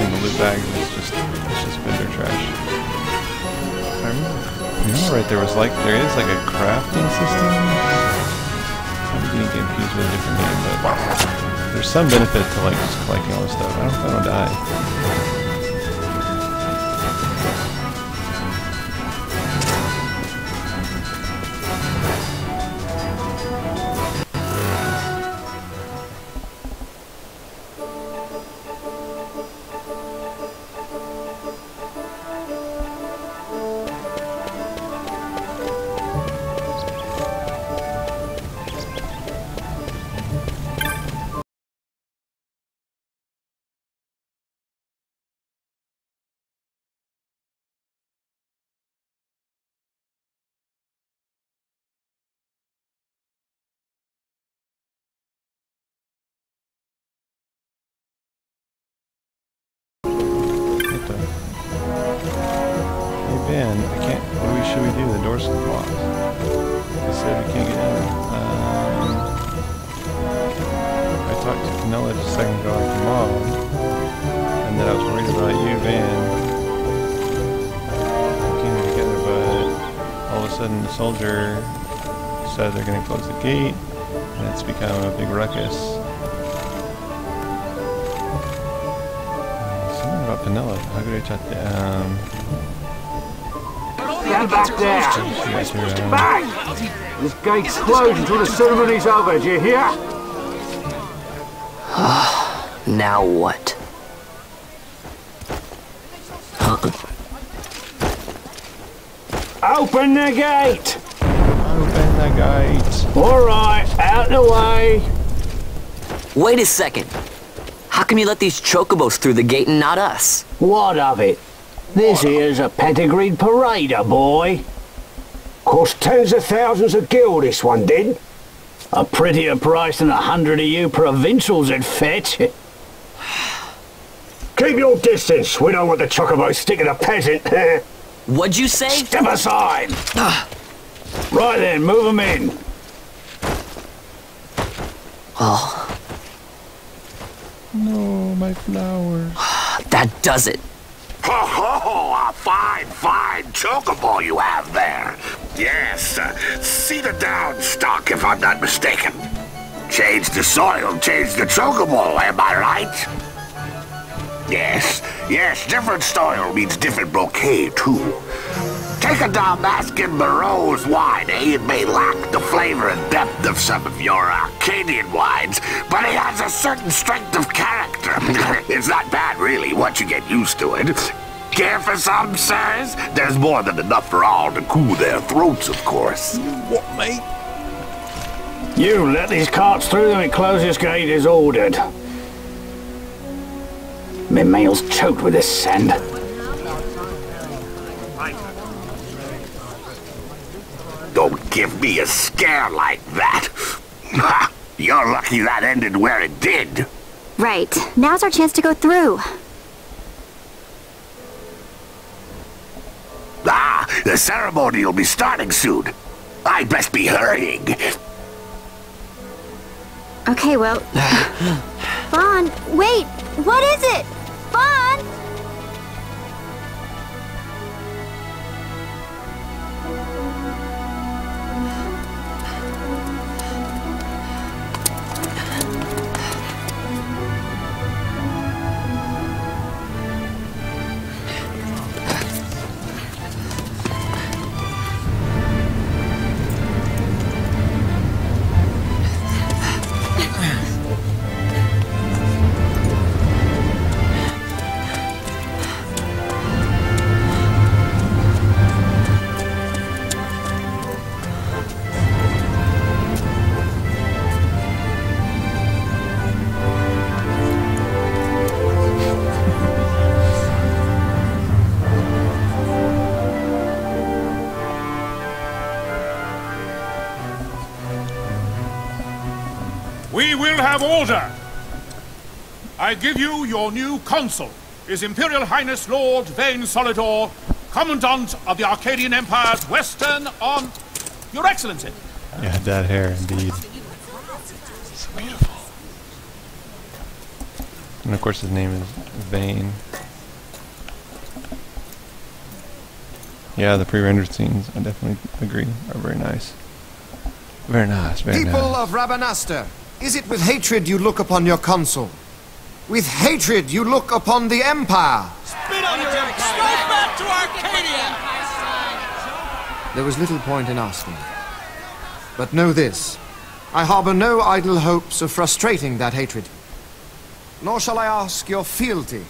in the loot bags is just vendor trash. I remember, you know, right there is like a crafting system. I'm getting confused with a different name, but there's some benefit to like just collecting all this stuff. I don't die. in. I can't. What should we do? The door's locked. They said we can't get in. I talked to Canella just a second ago after Mom, and that I was worried about you, Van. We came here together, but all of a sudden the soldier said they're going to close the gate, and it's become a big ruckus. Something about Vanilla. How could I chat Stand back there! Back! This gate's closed until the ceremony's over, do you hear? Now what? Open the gate! Open the gate. Alright, out the way! Wait a second. How come you let these chocobos through the gate and not us? What of it? This here's a pedigreed parader, boy. Cost tens of thousands of gil, this one did. A prettier price than 100 of you provincials would fetch. Keep your distance. We don't want the chocobos sticking a peasant. What'd you say? Step aside. Right then, move them in. Oh. No, my flowers. That does it. Ho ho! A fine chocobo you have there. Yes, cedar down stock if I'm not mistaken. Change the soil, change the chocobo, am I right? Yes, different soil means different bouquet too. Take a Dalmascan Barrow's wine, It may lack the flavor and depth of some of your Arcadian wines, but it has a certain strength of character. It's not bad, really, once you get used to it. Care for some, sirs? There's more than enough for all to cool their throats, of course. What, mate? You let these carts through and close this gate as ordered. My mail's choked with this sand. Don't give me a scare like that. You're lucky that ended where it did. Right. Now's our chance to go through. The ceremony will be starting soon. I'd best be hurrying. Okay, well... Vaughn, wait! What is it? Vaughn! We will have order! I give you your new consul, His Imperial Highness Lord Vane Solidor, Commandant of the Arcadian Empire's Western on... Your Excellency! Yeah, that hair, indeed. So beautiful. And of course his name is Vane. Yeah, the pre-rendered scenes, I definitely agree, are very nice. Very nice, very nice. People of Rabanastre, is it with hatred you look upon your consul? With hatred you look upon the Empire? Spit on your empire! Straight back to Arcadia! There was little point in asking. But know this, I harbor no idle hopes of frustrating that hatred. Nor shall I ask your fealty.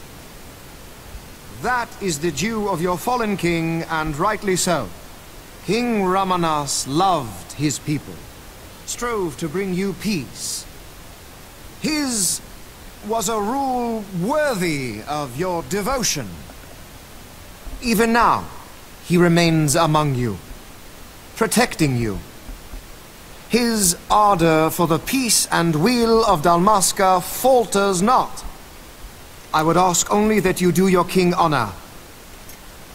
That is the due of your fallen king, and rightly so. King Ramanas loved his people, strove to bring you peace. His was a rule worthy of your devotion. Even now, he remains among you, protecting you. His ardor for the peace and weal of Dalmasca falters not. I would ask only that you do your king honor.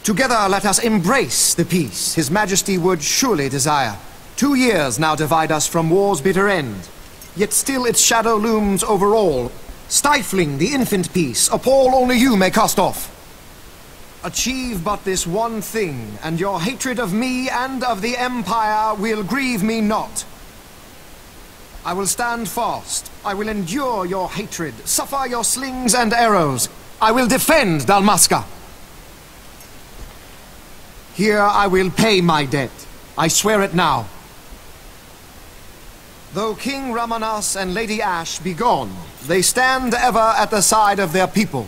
Together let us embrace the peace His Majesty would surely desire. 2 years now divide us from war's bitter end, yet still its shadow looms over all, stifling the infant peace a pall only you may cast off. Achieve but this one thing, and your hatred of me and of the Empire will grieve me not. I will stand fast. I will endure your hatred, suffer your slings and arrows. I will defend Dalmasca. Here I will pay my debt. I swear it now. Though King Ramanas and Lady Ash be gone, they stand ever at the side of their people.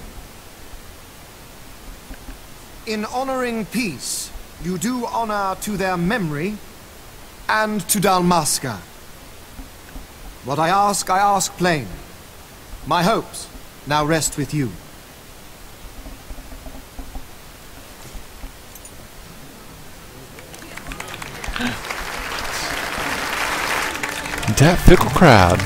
In honoring peace, you do honor to their memory and to Dalmasca. What I ask plain. My hopes now rest with you. That fickle crowd.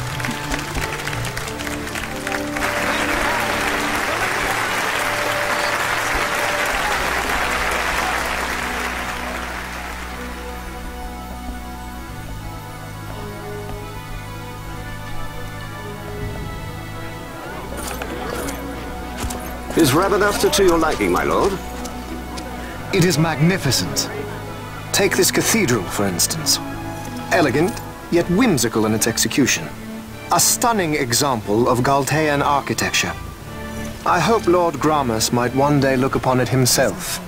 Is Rabanasta to your liking, my lord? It is magnificent. Take this cathedral, for instance. Elegant, yet whimsical in its execution. A stunning example of Galtean architecture. I hope Lord Gramus might one day look upon it himself.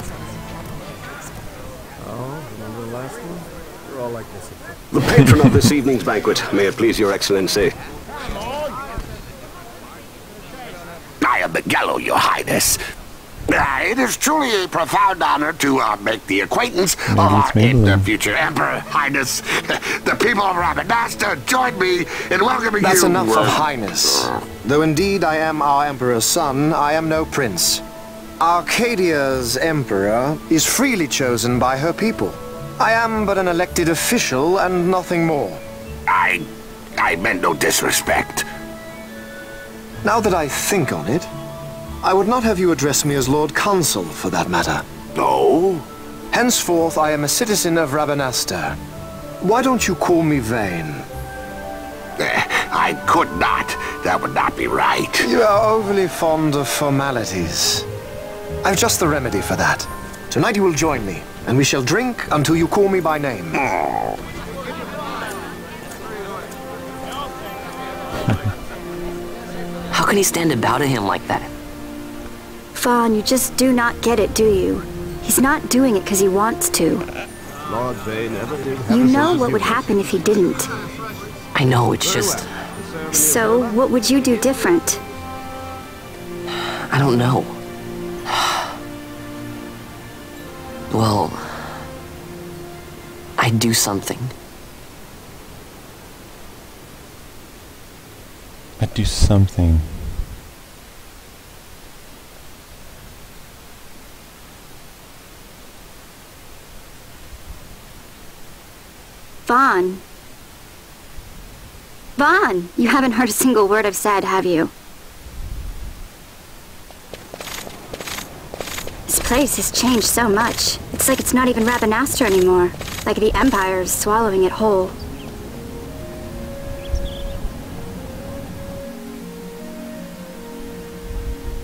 Oh, remember the last one? We're all like this. The patron of this evening's banquet, may it please your excellency. I am Miguel, your highness. It is truly a profound honor to make the acquaintance of our future emperor, highness. The people of Rabanasta join me in welcoming you. That's enough of highness. Though indeed I am our emperor's son, I am no prince. Arcadia's emperor is freely chosen by her people. I am but an elected official and nothing more. I meant no disrespect. Now that I think on it, I would not have you address me as Lord Consul, for that matter. No? Henceforth, I am a citizen of Rabanasta. Why don't you call me Vane? I could not. That would not be right. You are overly fond of formalities. I've just the remedy for that. Tonight you will join me, and we shall drink until you call me by name. How can he stand about to him like that? Fawn, you just do not get it, do you? He's not doing it because he wants to. Lord Vane never did. You know what would happen if he didn't. I know, it's just... So, what would you do different? I don't know. Well... I'd do something. I'd do something. Vaughn. Vaughn, you haven't heard a single word I've said, have you? This place has changed so much. It's like it's not even Rabanasta anymore. Like the Empire is swallowing it whole.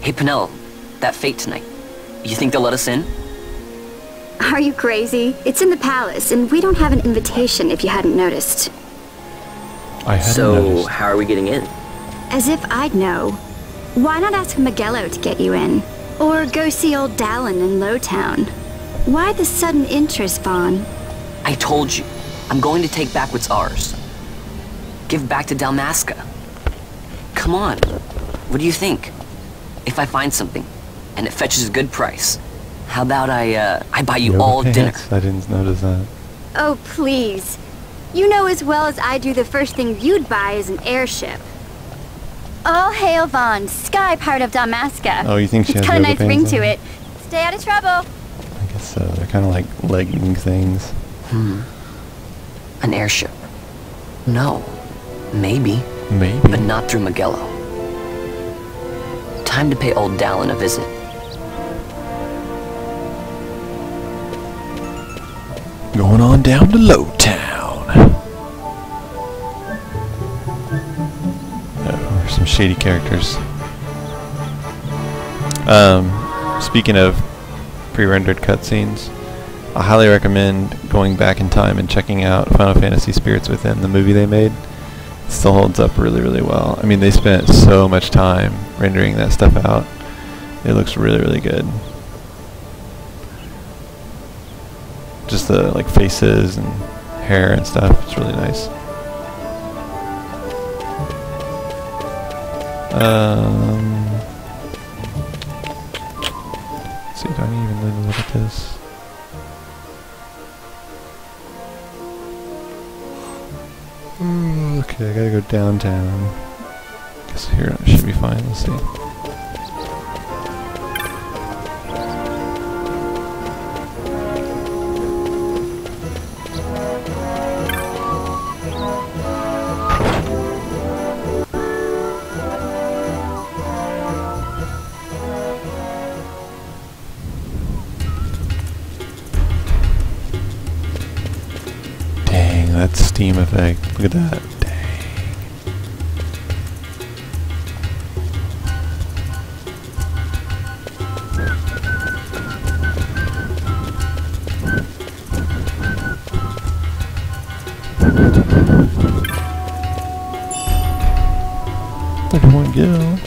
Hey, Penel, that fete tonight. You think they'll let us in? Are you crazy? It's in the palace, and we don't have an invitation if you hadn't noticed. I hadn't noticed. How are we getting in? As if I'd know. Why not ask Magello to get you in? Or go see old Dallin in Lowtown? Why the sudden interest, Vaughn? I told you. I'm going to take back what's ours. Give back to Dalmasca. Come on. What do you think? If I find something, and it fetches a good price, how about I buy you all dinner? I didn't notice that. Oh, please. You know as well as I do the first thing you'd buy is an airship. All hail Vaughn, sky part of Dalmasca. Oh, you think she has It's got a yoga nice ring pants to on? it. Stay out of trouble. I guess so. They're kind of like legging things. An airship. No. Maybe. Maybe. But not through Magello. Time to pay old Dallin a visit. Going on down to Lowtown. Oh, there's some shady characters. Speaking of pre-rendered cutscenes, I highly recommend going back in time and checking out Final Fantasy Spirits Within, the movie they made. It still holds up really, really well. I mean, they spent so much time rendering that stuff out. It looks really, really good. Just the like faces and hair and stuff. It's really nice. Let's see, do I even need to look at this? Okay, I gotta go downtown. Guess here it should be fine. Let's see. That steam effect. Look at that. Dang. Look at one go.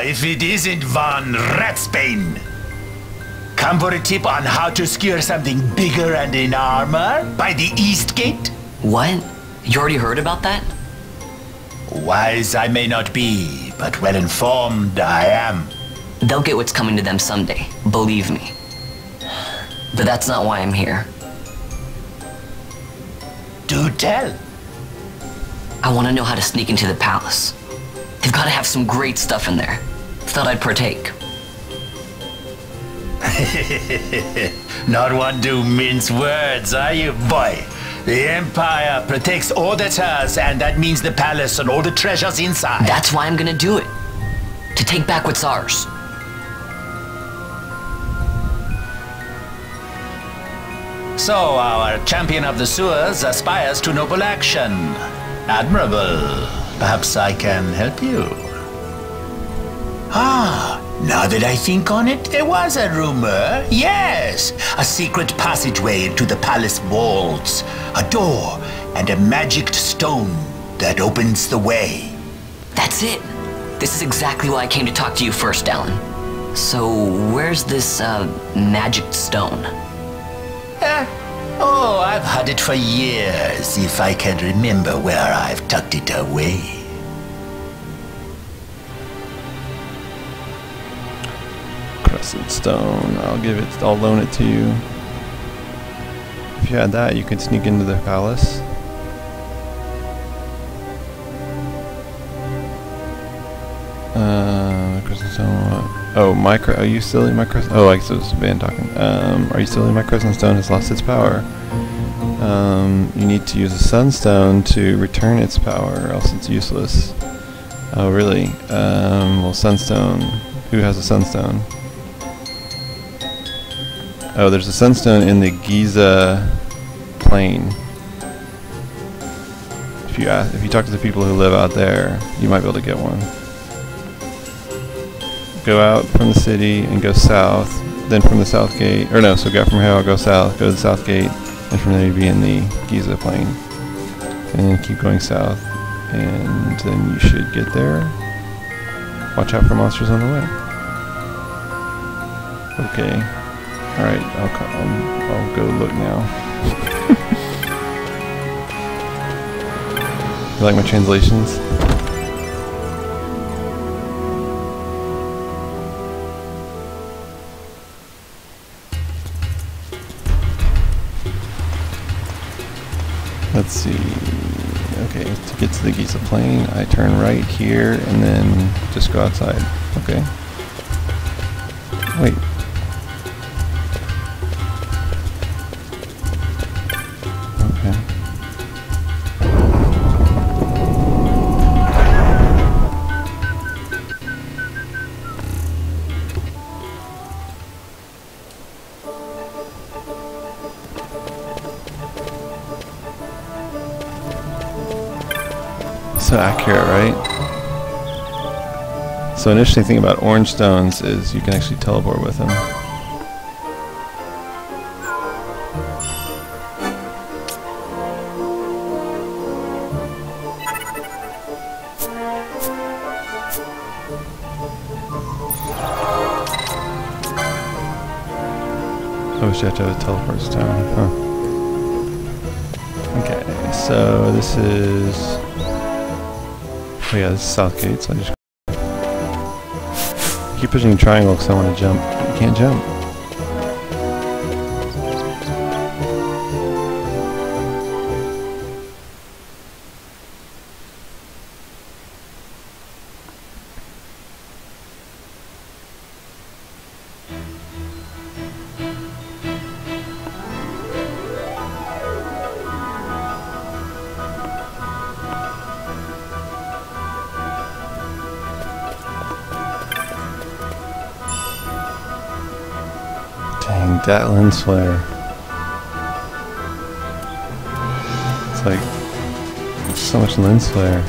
If it isn't Von Ratsbane. Come for a tip on how to secure something bigger and in armor by the East Gate? What? You already heard about that? Wise I may not be, but well informed I am. They'll get what's coming to them someday, believe me. But that's not why I'm here. Do tell. I want to know how to sneak into the palace. They've got to have some great stuff in there. Thought I'd partake. Not one to mince words, are you, boy? The Empire protects all that's hers, and that means the palace and all the treasures inside. That's why I'm gonna do it. To take back what's ours. So, our champion of the sewers aspires to noble action. Admirable. Perhaps I can help you. Ah, now that I think on it, there was a rumor. Yes, a secret passageway into the palace walls. A door and a magic stone that opens the way. That's it. This is exactly why I came to talk to you first, Alan. So, where's this, magic stone? Oh, I've had it for years, if I can remember where I've tucked it away. Crescent stone. I'll loan it to you. If you had that, you could sneak into the palace. Crescent stone. Oh, are you still in my crescent? Oh, I guess it was Van talking. Are you still in my crescent stone? Has lost its power. You need to use a sunstone to return its power, or else it's useless. Oh, really? Well, sunstone. Who has a sunstone? Oh, there's a sunstone in the Giza plain. If if you talk to the people who live out there, you might be able to get one. Go out from the city and go south, then from the south gate, or no, so go from here, go south, go to the south gate, and from there you'd be in the Giza Plain. And then keep going south, and then you should get there. Watch out for monsters on the way. Okay. Alright, I'll go look now. You like my translations? Let's see. Okay, to get to the Giza Plain, I turn right here and then just go outside. Okay. Wait. Okay. So accurate, right? So an interesting thing about orange stones is you can actually teleport with them. I wish you had to have a teleport stone, huh? Okay, so this is... Oh yeah, this is South Gate, so I just... keep pushing triangle because I want to jump. You can't jump. Dang, that lens flare. It's like so much lens flare.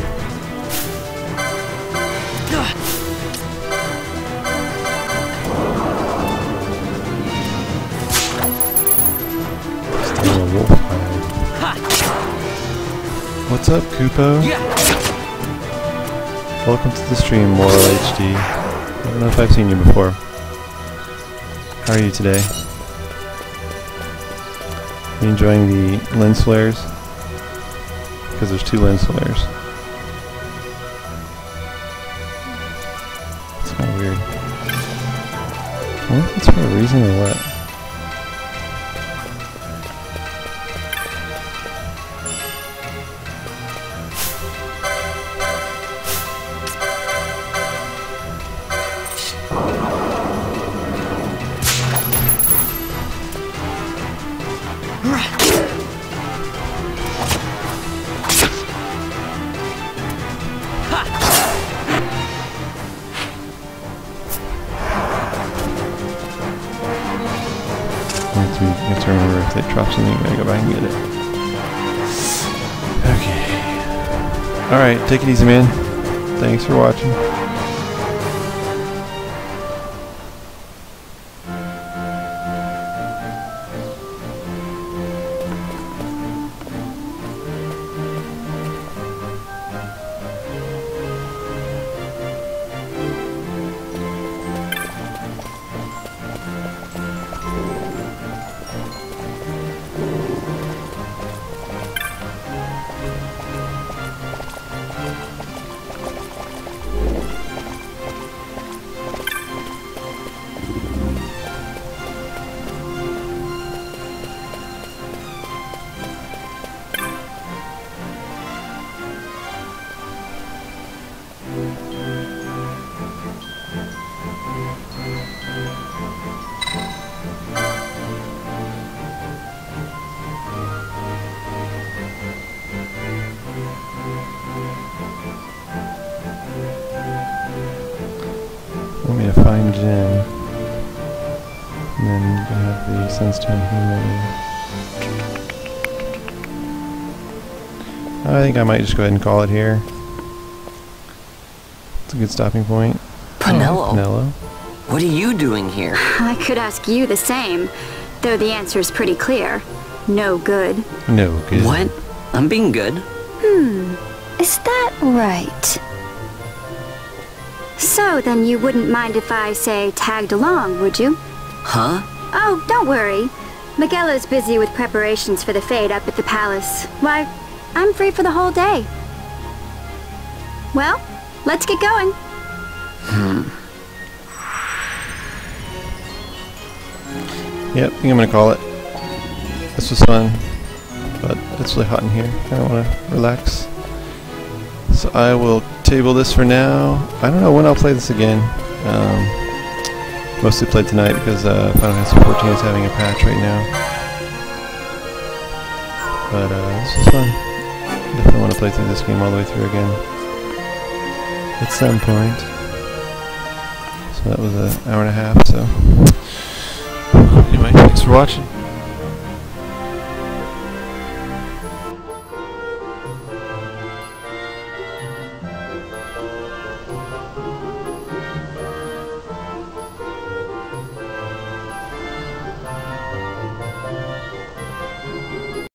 Still a wolf hide. What's up, Kupo? Welcome to the stream, Moral HD. I don't know if I've seen you before. How are you today? Are you enjoying the lens flares? Because there's 2 lens flares. It's kind of weird. I wonder if it's for a reason or what. You have to remember if they drop something, you gotta go back and get it. Okay. Alright, take it easy, man. Thanks for watching. Want me to find Jim, and then you can have the Sunstone Human. I think I might just go ahead and call it here. It's a good stopping point. Penelo? Penelo? What are you doing here? I could ask you the same, though the answer is pretty clear. No good. No good. What? I'm being good. Is that right? So then you wouldn't mind if I, say, tagged along, would you? Huh? Oh, don't worry. Miguelo's busy with preparations for the fete up at the palace. Why, I'm free for the whole day. Well, let's get going. Yep, I think I'm gonna call it. This was fun, but it's really hot in here. I don't want to relax. So I will table this for now. I don't know when I'll play this again. Mostly played tonight because Final Fantasy XIV is having a patch right now. But this was fun. Definitely want to play through this game all the way through again at some point. So that was an hour and a half. So anyway, thanks for watching.